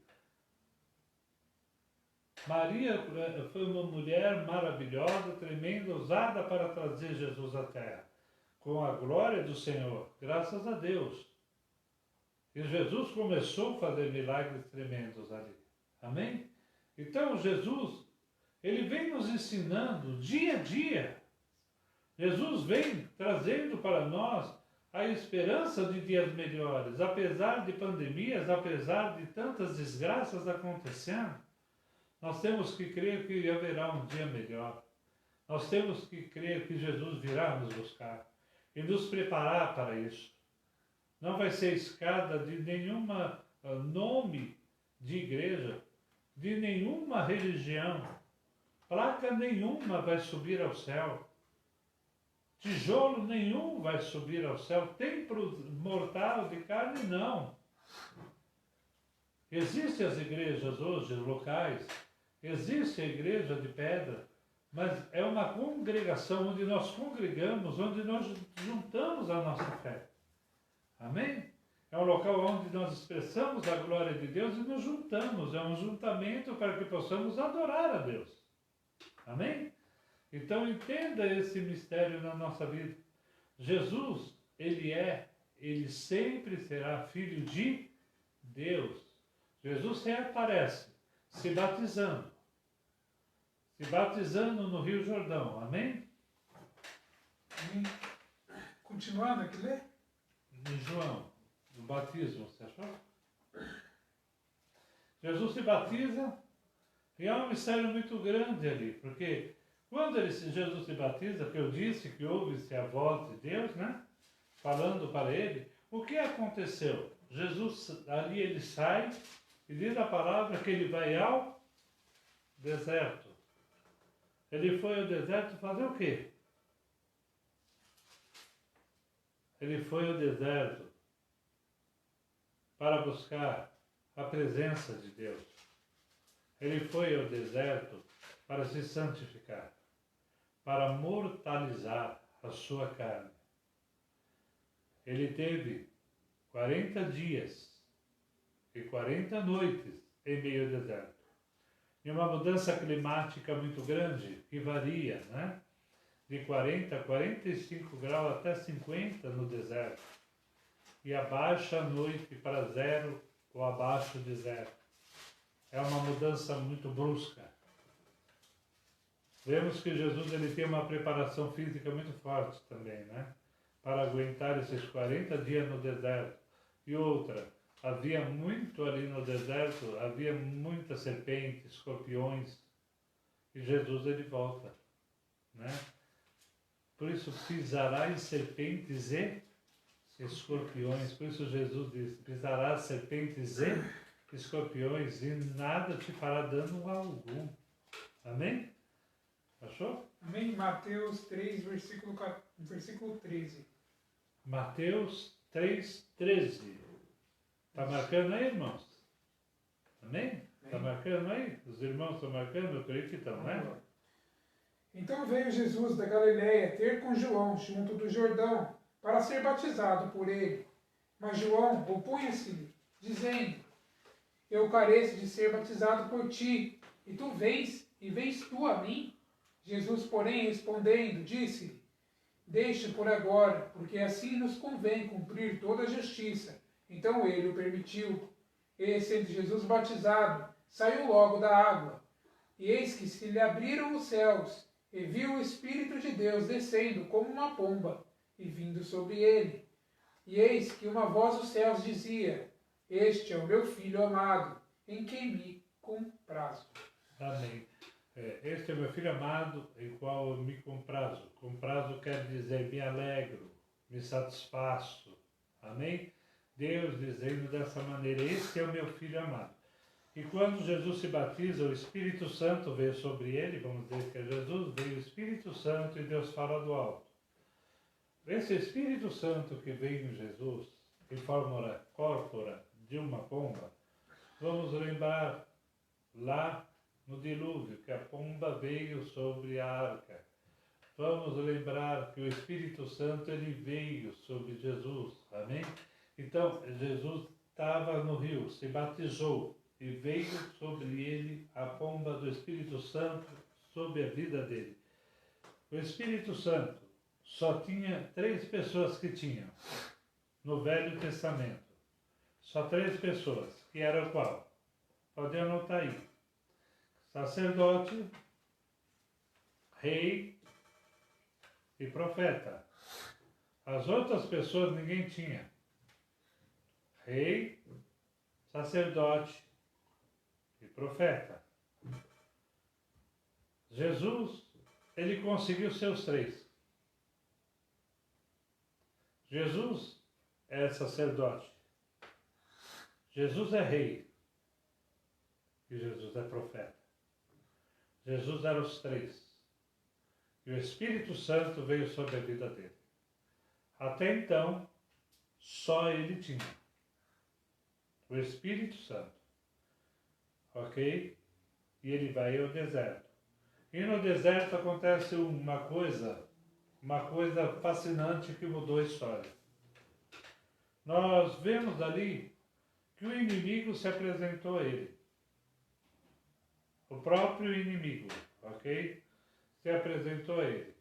Maria foi uma mulher maravilhosa, tremenda, usada para trazer Jesus à terra, com a glória do Senhor, graças a Deus. E Jesus começou a fazer milagres tremendos ali. Amém? Então Jesus, ele vem nos ensinando dia a dia. Jesus vem trazendo para nós a esperança de dias melhores, apesar de pandemias, apesar de tantas desgraças acontecendo. Nós temos que crer que haverá um dia melhor. Nós temos que crer que Jesus virá nos buscar e nos preparar para isso. Não vai ser escada de nenhuma nome de igreja, de nenhuma religião. Placa nenhuma vai subir ao céu. Tijolo nenhum vai subir ao céu. Templo mortal de carne, não. Existem as igrejas hoje, locais. Existe a igreja de pedra, mas é uma congregação onde nós congregamos, onde nós juntamos a nossa fé. Amém? É um local onde nós expressamos a glória de Deus e nos juntamos. É um juntamento para que possamos adorar a Deus. Amém? Então entenda esse mistério na nossa vida. Jesus, ele sempre será filho de Deus. Jesus reaparece se batizando no Rio Jordão. Amém? Amém. Continuando aqui, ler? Em João, no batismo, você achou? Jesus se batiza e há um mistério muito grande ali, porque quando Jesus se batiza, que eu disse que ouve-se a voz de Deus, né? Falando para ele, o que aconteceu? Jesus, ali ele sai e diz a palavra que ele vai ao deserto. Ele foi ao deserto fazer o quê? Ele foi ao deserto para buscar a presença de Deus. Ele foi ao deserto para se santificar, para mortalizar a sua carne. Ele teve 40 dias e 40 noites em meio ao deserto. E uma mudança climática muito grande, que varia, né? De 40 a 45 graus até 50 no deserto. E abaixa a noite para 0 ou abaixo de 0. É uma mudança muito brusca. Vemos que Jesus ele tem uma preparação física muito forte também, né? Para aguentar esses 40 dias no deserto. E outra, havia muito ali no deserto, havia muitas serpentes, escorpiões. E Jesus ele volta, né? Por isso pisará em serpentes e escorpiões. Por isso Jesus diz, pisará serpentes e escorpiões e nada te fará dano algum. Amém? Achou? Amém? Mateus 3, versículo 13. Mateus 3, 13. Está marcando aí, irmãos? Amém? Está marcando aí? Os irmãos estão marcando? Eu creio que estão, né? Então veio Jesus da Galiléia ter com João junto do Jordão, para ser batizado por ele. Mas João opunha-se-lhe, dizendo, eu careço de ser batizado por ti, e tu vens tu a mim? Jesus, porém, respondendo, disse-lhe, deixa por agora, porque assim nos convém cumprir toda a justiça. Então ele o permitiu. E, sendo Jesus batizado, saiu logo da água. E eis que se lhe abriram os céus, e viu o Espírito de Deus descendo como uma pomba, e vindo sobre ele. E eis que uma voz dos céus dizia, este é o meu Filho amado, em quem me comprazo. Amém. este é meu filho amado, em qual eu me comprazo. Comprazo quer dizer me alegro, me satisfaço. Amém? Deus dizendo dessa maneira, este é o meu filho amado. E quando Jesus se batiza, o Espírito Santo veio sobre ele, vamos dizer que é Jesus, veio o Espírito Santo e Deus fala do alto. Esse Espírito Santo que veio em Jesus, em forma corpora de uma pomba, vamos lembrar lá no dilúvio, que a pomba veio sobre a arca. Vamos lembrar que o Espírito Santo ele veio sobre Jesus, amém? Então, Jesus estava no rio, se batizou e veio sobre ele a pomba do Espírito Santo sobre a vida dele. O Espírito Santo só tinha 3 pessoas que tinham no Velho Testamento. Só 3 pessoas, que eram qual? Pode anotar aí. Sacerdote, rei e profeta. As outras pessoas ninguém tinha. Rei, sacerdote e profeta. Jesus, ele conseguiu seus 3. Jesus é sacerdote. Jesus é rei. E Jesus é profeta. Jesus era os 3. E o Espírito Santo veio sobre a vida dele. Até então, só ele tinha. O Espírito Santo. Ok? E ele vai ao deserto. E no deserto acontece uma coisa fascinante que mudou a história. Nós vemos ali que o inimigo se apresentou a ele. O próprio inimigo, ok? Se apresentou a ele.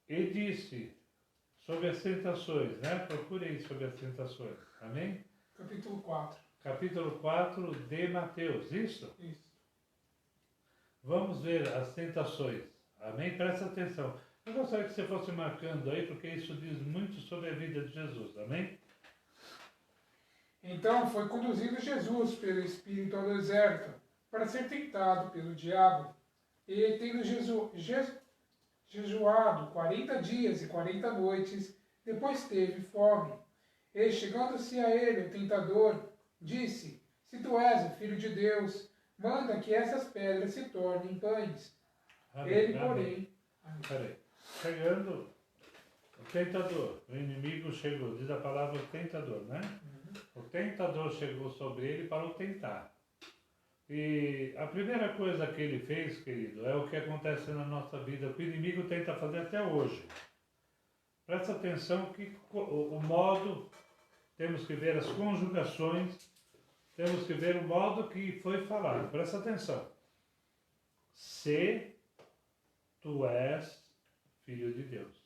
E disse sobre as tentações, né? Procure aí sobre as tentações. Amém? Capítulo 4. Capítulo 4 de Mateus, isso? Isso. Vamos ver as tentações. Amém? Presta atenção. Eu gostaria que você fosse marcando aí, porque isso diz muito sobre a vida de Jesus. Amém? Então foi conduzido Jesus pelo Espírito ao deserto, para ser tentado pelo diabo. E tendo jejuado 40 dias e 40 noites, depois teve fome. E chegando-se a ele, o tentador, disse, se tu és o Filho de Deus, manda que essas pedras se tornem pães. Amém, Ele, amém. porém... Peraí. Chegando o tentador, o inimigo chegou, diz a palavra tentador, né? O tentador chegou sobre ele para o tentar. E a primeira coisa que ele fez, querido, é o que acontece na nossa vida, que o inimigo tenta fazer até hoje. Presta atenção que o modo, temos que ver as conjugações, temos que ver o modo que foi falado. Presta atenção. Se tu és filho de Deus.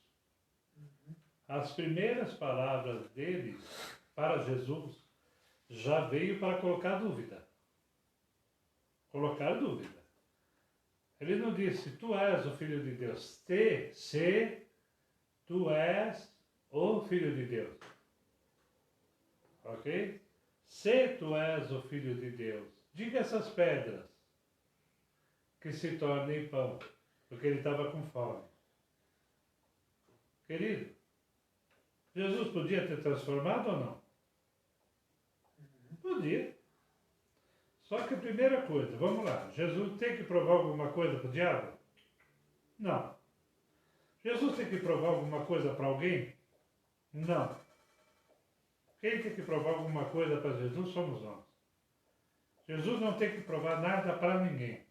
As primeiras palavras dele para Jesus já veio para colocar dúvida. Colocar dúvida. Ele não disse, tu és o Filho de Deus. Se tu és o Filho de Deus. Ok? Se tu és o Filho de Deus, diga essas pedras que se tornem pão, porque ele estava com fome. Querido, Jesus podia ter transformado ou não? Podia. Só que a primeira coisa, vamos lá, Jesus tem que provar alguma coisa para o diabo? Não. Jesus tem que provar alguma coisa para alguém? Não. Quem tem que provar alguma coisa para Jesus somos nós. Jesus não tem que provar nada para ninguém.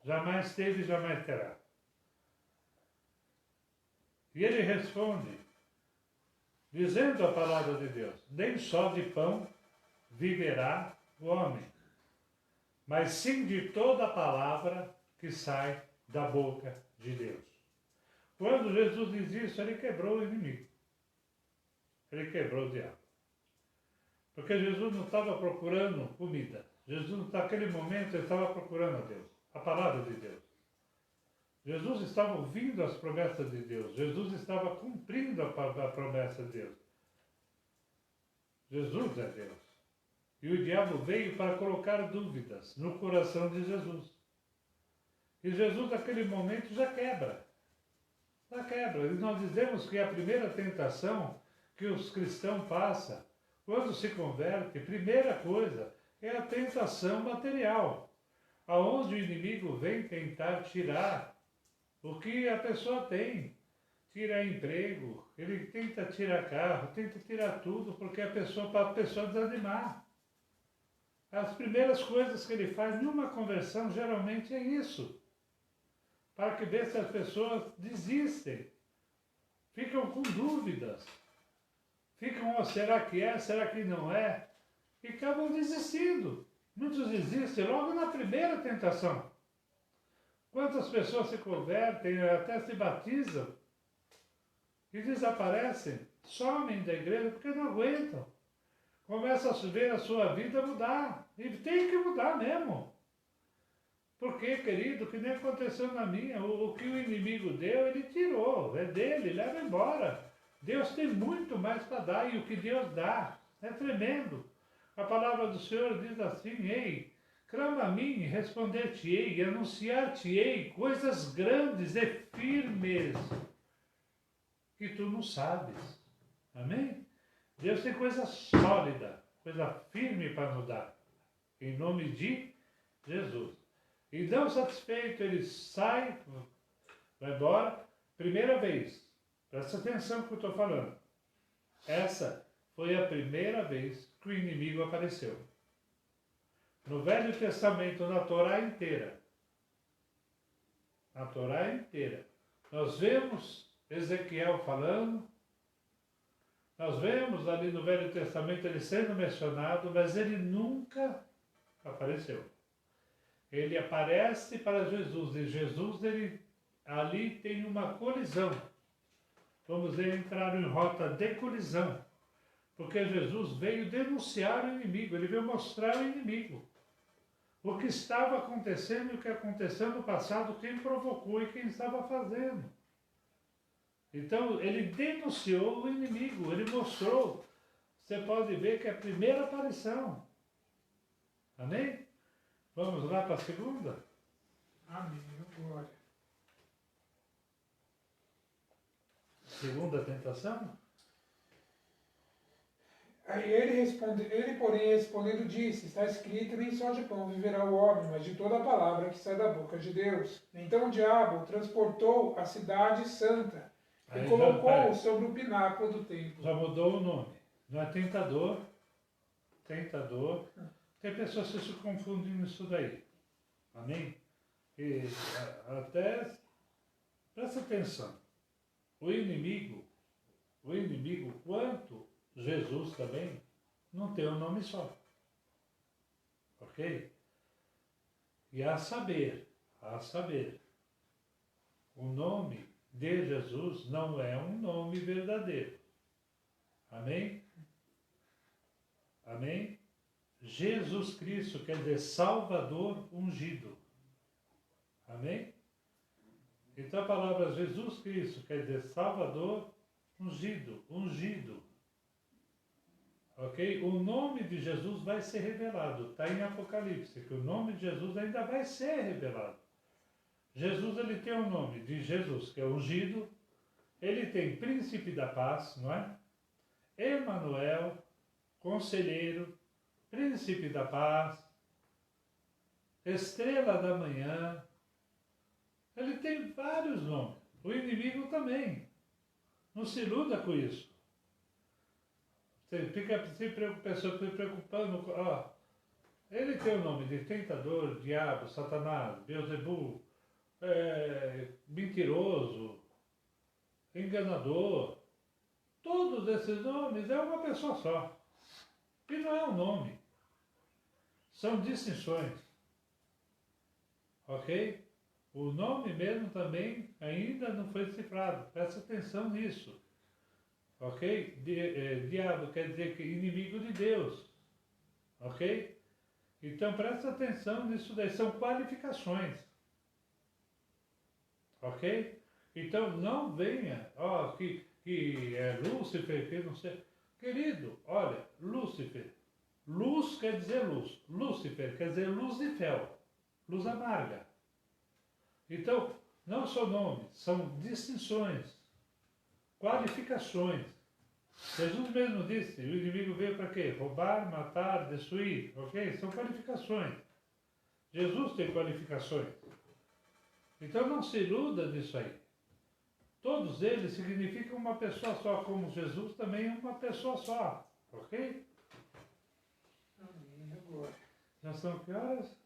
Jamais teve e jamais terá. E ele responde, dizendo a palavra de Deus, nem só de pão viverá o homem, mas sim de toda a palavra que sai da boca de Deus. Quando Jesus diz isso, ele quebrou o inimigo. Ele quebrou o diabo. Porque Jesus não estava procurando comida. Jesus, naquele momento, ele estava procurando a Deus, a palavra de Deus. Jesus estava ouvindo as promessas de Deus. Jesus estava cumprindo a promessa de Deus. Jesus é Deus. E o diabo veio para colocar dúvidas no coração de Jesus. E Jesus, naquele momento, já quebra. Já quebra. E nós dizemos que a primeira tentação que os cristãos passam, quando se converte, primeira coisa, é a tentação material, aonde o inimigo vem tentar tirar o que a pessoa tem. Tirar emprego, ele tenta tirar carro, tenta tirar tudo, porque para a pessoa desanimar. As primeiras coisas que ele faz numa conversão geralmente é isso, para que ver se as pessoas desistem, ficam com dúvidas, ficam, oh, será que é, será que não é, e acabam desistindo. Muitos desistem logo na primeira tentação. Quantas pessoas se convertem, até se batizam, e desaparecem, somem da igreja porque não aguentam. Começa a ver a sua vida mudar. E tem que mudar mesmo. Porque, querido, que nem aconteceu na minha, o que o inimigo deu, ele tirou. É dele, leva embora. Deus tem muito mais para dar, e o que Deus dá é tremendo. A palavra do Senhor diz assim: ei, clama a mim, responder-te-ei, e anunciar-te-ei coisas grandes e firmes que tu não sabes. Amém? Deus tem coisa sólida, coisa firme para nos dar. Em nome de Jesus. E não satisfeito, ele sai, vai embora. Primeira vez. Presta atenção no que eu estou falando. Essa foi a primeira vez que o inimigo apareceu. No Velho Testamento, na Torá inteira. Na Torá inteira. Nós vemos Ezequiel falando. Nós vemos ali no Velho Testamento ele sendo mencionado, mas ele nunca apareceu. Ele aparece para Jesus, e Jesus ali tem uma colisão. Vamos entrar em rota de colisão, porque Jesus veio denunciar o inimigo, ele veio mostrar o inimigo. O que estava acontecendo e o que aconteceu no passado, quem provocou e quem estava fazendo. Então, ele denunciou o inimigo, ele mostrou. Você pode ver que é a primeira aparição. Amém? Vamos lá para a segunda? Amém. Glória. Segunda tentação? Aí ele, porém, respondendo, disse: está escrito, nem só de pão viverá o homem, mas de toda a palavra que sai da boca de Deus. Então o diabo transportou a cidade santa e colocou-o sobre o pináculo do templo. Já mudou o nome. Não é tentador. Tentador. Tem pessoas que se confundem nisso daí. Amém? E até presta atenção. O inimigo, quanto Jesus também, não tem um nome só. Ok? E a saber, o nome de Jesus não é um nome verdadeiro. Amém? Amém? Jesus Cristo quer dizer Salvador ungido. Amém? Então a palavra Jesus Cristo quer dizer Salvador ungido, ungido. Ok? O nome de Jesus vai ser revelado. Está em Apocalipse, que o nome de Jesus ainda vai ser revelado. Jesus, ele tem o nome de Jesus, que é ungido. Ele tem príncipe da paz, não é? Emanuel, conselheiro, príncipe da paz, estrela da manhã. Ele tem vários nomes. O inimigo também. Não se iluda com isso. Você fica se preocupando. Ó, ele tem o nome de tentador, diabo, Satanás, Beelzebul, mentiroso, enganador. Todos esses nomes é uma pessoa só. E não é um nome. São distinções. Ok? O nome mesmo também ainda não foi decifrado. Presta atenção nisso. Ok? Diabo quer dizer que inimigo de Deus. Ok? Então presta atenção nisso daí. São qualificações. Ok? Então não venha, que é Lúcifer, que não sei. Querido, olha, Lúcifer Luz quer dizer luz. Lúcifer quer dizer luz de fel, luz amarga. Então, não são nomes, são distinções, qualificações. Jesus mesmo disse, o inimigo veio para quê? Roubar, matar, destruir, ok? São qualificações. Jesus tem qualificações. Então não se iluda disso aí. Todos eles significam uma pessoa só, como Jesus também é uma pessoa só, ok? Amém, agora. Já são que horas?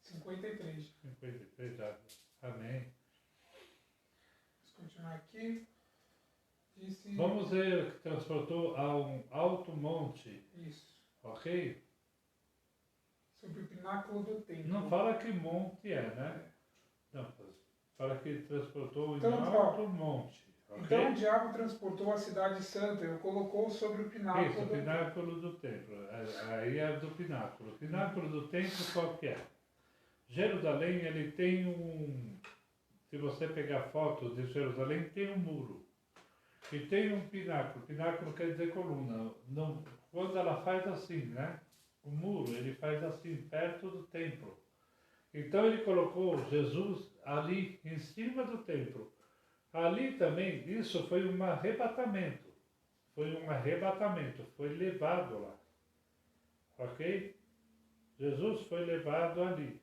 53. 53 já. Amém. Vamos continuar aqui. Disse... Vamos ver que transportou a um alto monte. Isso. Ok? Sobre o pináculo do templo. Não fala que monte é, né? Não, fala que transportou em Então, alto monte. Okay? Então o diabo transportou a cidade santa e o colocou sobre o pináculo Isso, o pináculo do templo. Aí é do pináculo. O pináculo do templo qual que é? Jerusalém, ele tem se você pegar fotos de Jerusalém, tem um muro. E tem um pináculo. Pináculo quer dizer coluna. Não, quando ela faz assim, né? O muro, ele faz assim, perto do templo. Então ele colocou Jesus ali, em cima do templo. Ali também, isso foi um arrebatamento. Foi levado lá. Ok? Jesus foi levado ali.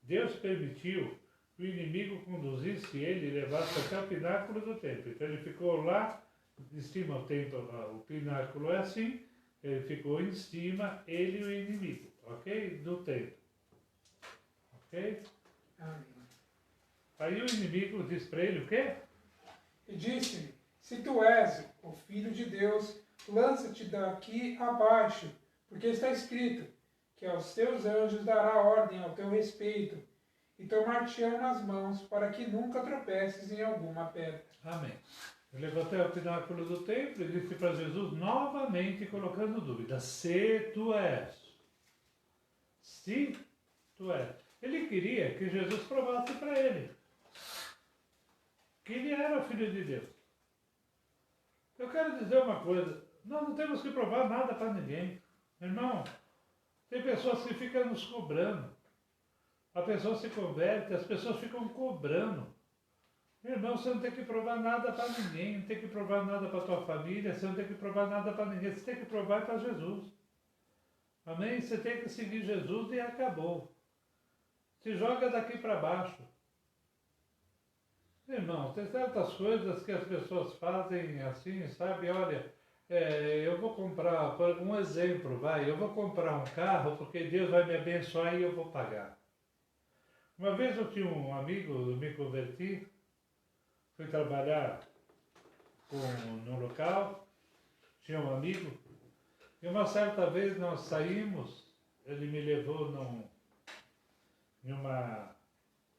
Deus permitiu que o inimigo conduzisse ele e levasse até o pináculo do templo. Então ele ficou lá, em cima do templo, o pináculo é assim, ele ficou em cima, ele e o inimigo, ok? Do templo. Ok? Amém. Aí o inimigo diz para ele o quê? E disse-lhe, se tu és o Filho de Deus, lança-te daqui abaixo, porque está escrito que aos teus anjos dará ordem ao teu respeito, e tomar-te-ão nas mãos, para que nunca tropeces em alguma pedra. Amém. Ele levou até o pináculo do templo e disse para Jesus, novamente colocando dúvida, se tu és. Se tu és. Ele queria que Jesus provasse para ele que ele era o Filho de Deus. Eu quero dizer uma coisa, nós não temos que provar nada para ninguém. Irmão, tem pessoas que ficam nos cobrando. A pessoa se converte, as pessoas ficam cobrando. Irmão, você não tem que provar nada para ninguém, não tem que provar nada para a tua família, você não tem que provar nada para ninguém, você tem que provar para Jesus. Amém? Você tem que seguir Jesus e acabou. Se joga daqui para baixo. Irmão, tem certas coisas que as pessoas fazem assim, sabe? Olha, eu vou comprar, por um exemplo, eu vou comprar um carro porque Deus vai me abençoar e eu vou pagar. Uma vez eu tinha um amigo, eu me converti, fui trabalhar num local, tinha um amigo, e uma certa vez nós saímos, ele me levou numa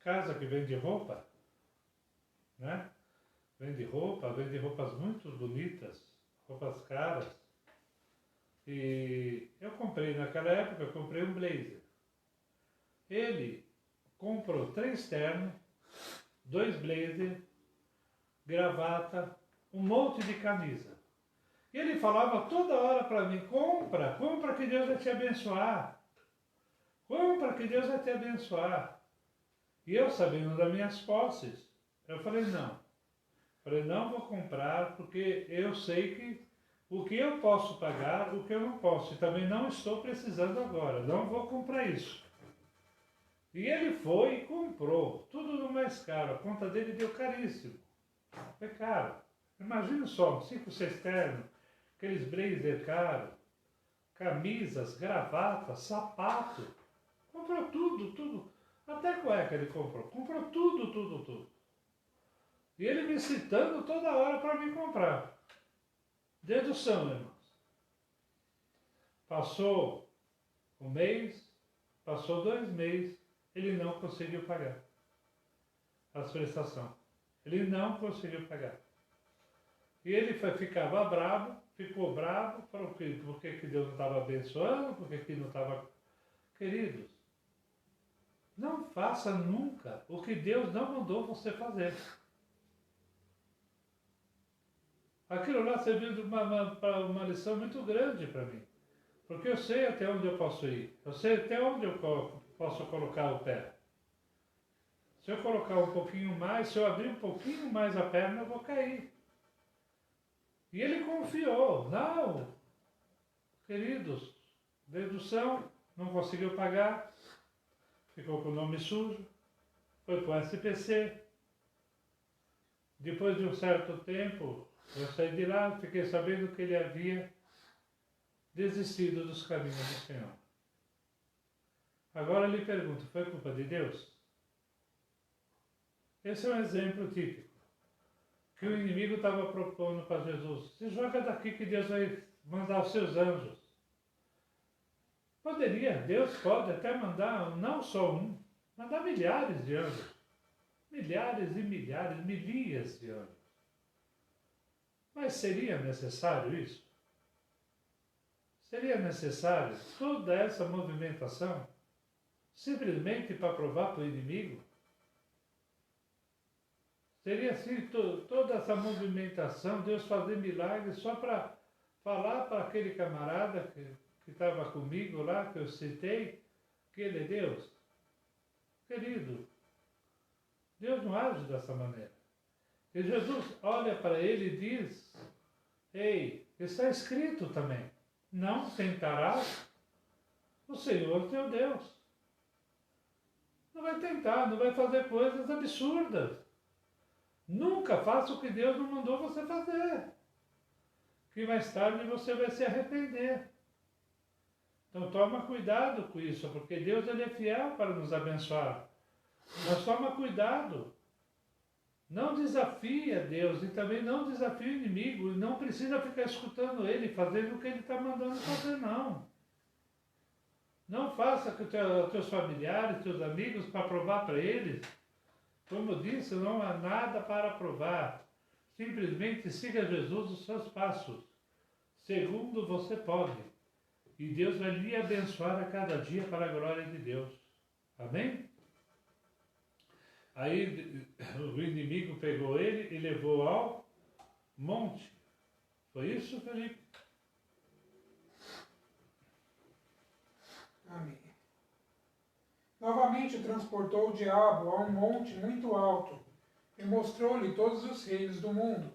casa que vende roupa, né? Vende roupas muito bonitas, roupas caras. E eu comprei, naquela época, eu comprei um blazer. Ele comprou 3 ternos, 2 blazers, gravata, um monte de camisa. E ele falava toda hora para mim, compra que Deus vai te abençoar. Compra que Deus vai te abençoar. E eu, sabendo das minhas posses, eu falei, não vou comprar porque eu sei que o que eu posso pagar, o que eu não posso. E também não estou precisando agora, não vou comprar isso. E ele foi e comprou, tudo no mais caro, a conta dele deu caríssimo. Foi caro. Imagina só, 5, 6 ternos, aqueles blazer caros, camisas, gravatas, sapato. Comprou tudo. Até cueca ele comprou. Comprou tudo. E ele me citando toda hora para me comprar. Dedução, irmãos. Passou um mês, passou 2 meses, ele não conseguiu pagar as prestações. Ele não conseguiu pagar. E ele ficou bravo, falou por que Deus não estava abençoando, por que não estava... Queridos, não faça nunca o que Deus não mandou você fazer. Aquilo lá serviu de uma lição muito grande para mim. Porque eu sei até onde eu posso ir. Eu sei até onde eu posso colocar o pé. Se eu colocar um pouquinho mais, se eu abrir um pouquinho mais a perna, eu vou cair. E ele confiou. Não, queridos, dedução, não conseguiu pagar, ficou com o nome sujo, foi para o SPC. Depois de um certo tempo, eu saí de lá, fiquei sabendo que ele havia desistido dos caminhos do Senhor. Agora eu lhe pergunto, foi culpa de Deus? Esse é um exemplo típico que o inimigo estava propondo para Jesus. Se joga daqui que Deus vai mandar os seus anjos. Poderia, Deus pode até mandar não só um, mandar milhares de anjos. Milhares e milhares, milícias de anjos. Mas seria necessário isso? Seria necessário toda essa movimentação simplesmente para provar para o inimigo? Seria assim toda essa movimentação, Deus fazer milagres só para falar para aquele camarada que estava comigo lá, que eu citei, que ele é Deus? Querido, Deus não age dessa maneira. E Jesus olha para ele e diz, ei, está escrito também, não tentarás o Senhor teu Deus. Não vai tentar, não vai fazer coisas absurdas. Nunca faça o que Deus não mandou você fazer. Que mais tarde você vai se arrepender. Então toma cuidado com isso, porque Deus ele é fiel para nos abençoar. Mas toma cuidado. Não desafia Deus e também não desafia o inimigo. E não precisa ficar escutando ele, fazendo o que ele está mandando fazer, não. Não faça com teus familiares, teus amigos, para provar para eles. Como eu disse, não há nada para provar. Simplesmente siga Jesus os seus passos, segundo você pode. E Deus vai lhe abençoar a cada dia para a glória de Deus. Amém? Aí o inimigo pegou ele e levou ao monte. Foi isso, Felipe? Amém. Novamente transportou o diabo a um monte muito alto e mostrou-lhe todos os reinos do mundo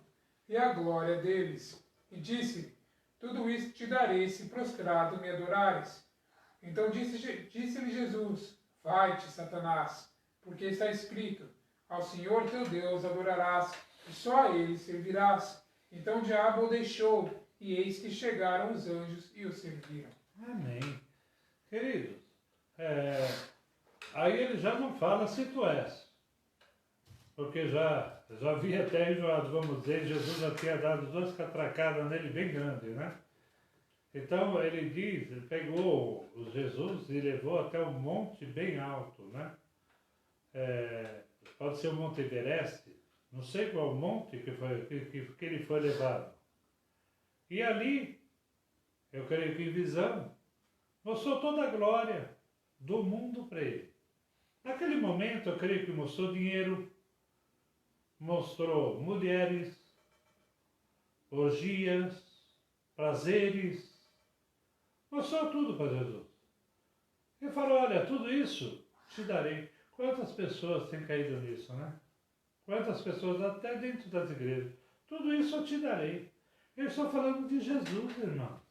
e a glória deles. E disse-lhe, tudo isso te darei se prostrado me adorares. Então disse-lhe Jesus, vai-te, Satanás, porque está escrito, ao Senhor teu Deus adorarás e só a ele servirás. Então o diabo o deixou e eis que chegaram os anjos e o serviram. Amém. Queridos, aí ele já não fala se tu és, porque já havia até enjoado, vamos dizer, Jesus já tinha dado 2 catracadas nele bem grandes, né? Então ele diz, ele pegou o Jesus e levou até um monte bem alto, né? Pode ser o Monte Everest, não sei qual monte que ele foi levado. E ali, eu creio que em visão, mostrou toda a glória do mundo para ele. Naquele momento, eu creio que mostrou dinheiro, mostrou mulheres, orgias, prazeres, mostrou tudo para Jesus. E falou, olha, tudo isso te darei. Quantas pessoas têm caído nisso, né? Quantas pessoas, até dentro das igrejas. Tudo isso eu te darei. Eu estou falando de Jesus, irmão.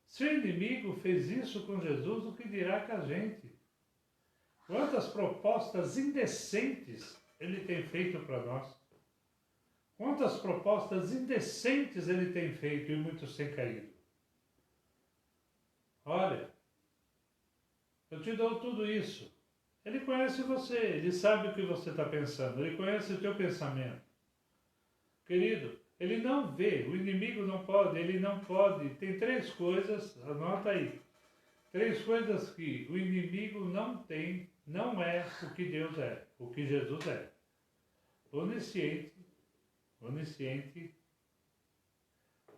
Se o inimigo fez isso com Jesus, o que dirá com a gente? Quantas propostas indecentes ele tem feito para nós? Quantas propostas indecentes ele tem feito e muitos têm caído? Olha, eu te dou tudo isso. Ele conhece você, ele sabe o que você está pensando, ele conhece o teu pensamento. Querido, ele não vê, o inimigo não pode, ele não pode. Tem 3 coisas, anota aí. 3 coisas que o inimigo não tem, não é o que Deus é, o que Jesus é. Onisciente,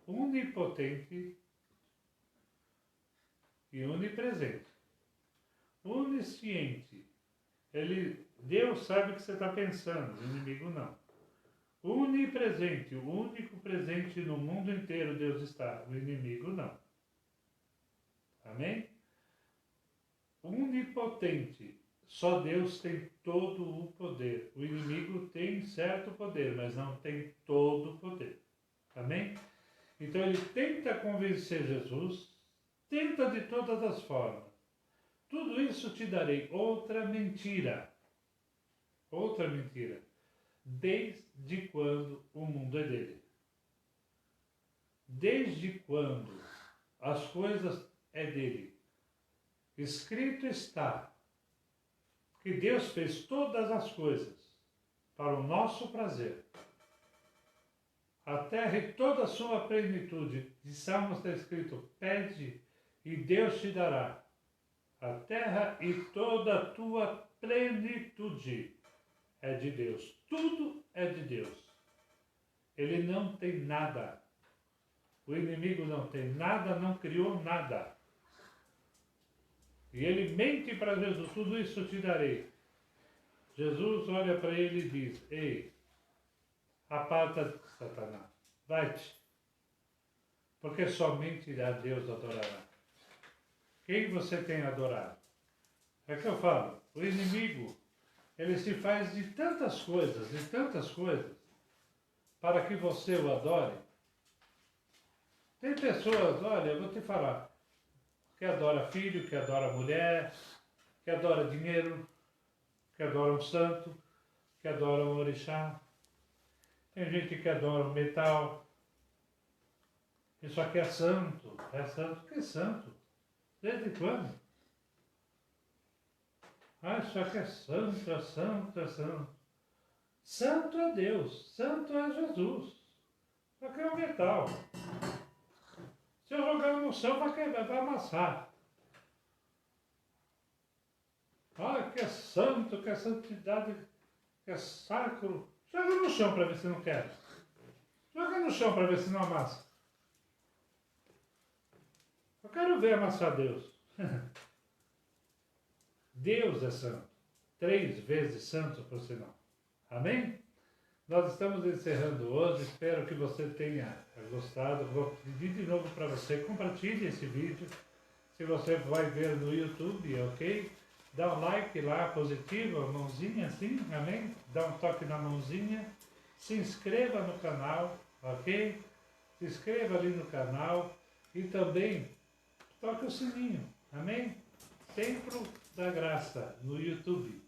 onipotente e onipresente. Onisciente, Deus sabe o que você está pensando, o inimigo não. Onipresente, o único presente no mundo inteiro Deus está, o inimigo não. Amém? Onipotente. Só Deus tem todo o poder. O inimigo tem certo poder, mas não tem todo o poder. Amém? Então ele tenta convencer Jesus, tenta de todas as formas. Tudo isso te darei. Outra mentira. Outra mentira. Desde quando o mundo é dele? Desde quando as coisas é dele? Escrito está que Deus fez todas as coisas para o nosso prazer. A terra e toda a sua plenitude. De Salmos está escrito, pede e Deus te dará. A terra e toda a tua plenitude é de Deus. Tudo é de Deus. Ele não tem nada. O inimigo não tem nada, não criou nada. E ele mente para Jesus, tudo isso te darei. Jesus olha para ele e diz, ei, aparta, Satanás, vai-te, porque somente a Deus adorará. Quem você tem adorado? É que eu falo, o inimigo, ele se faz de tantas coisas, para que você o adore. Tem pessoas, olha, eu vou te falar, que adora filho, que adora mulher, que adora dinheiro, que adora um santo, que adora um orixá. Tem gente que adora um metal. Isso aqui é santo. É santo. O que é santo? Desde quando? Ah, isso aqui é santo, é santo, é santo. Santo é Deus, santo é Jesus. Isso aqui é um metal. Se eu jogar no chão, vai quebrar, vai amassar. Ah, que é santo, que é santidade, que é sacro. Joga no chão para ver se não quebra. Joga no chão para ver se não amassa. Eu quero ver amassar Deus. Deus é santo. 3 vezes santo, por sinal. Amém? Nós estamos encerrando hoje. Espero que você tenha gostado. Vou pedir de novo para você. Compartilhe esse vídeo. Se você vai ver no YouTube, ok? Dá um like lá, positivo, a mãozinha assim, amém? Dá um toque na mãozinha. Se inscreva no canal, ok? Se inscreva ali no canal. E também toque o sininho, amém? Templo da Graça, no YouTube.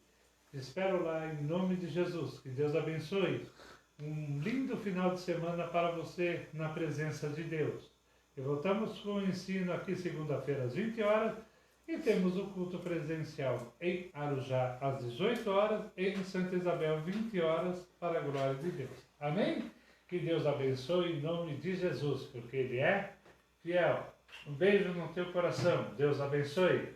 Espero lá em nome de Jesus. Que Deus abençoe. Um lindo final de semana para você na presença de Deus. E voltamos com o ensino aqui segunda-feira às 20 horas. E temos o culto presencial em Arujá às 18 horas e em Santa Isabel 20 horas para a glória de Deus. Amém? Que Deus abençoe em nome de Jesus, porque Ele é fiel. Um beijo no teu coração. Deus abençoe.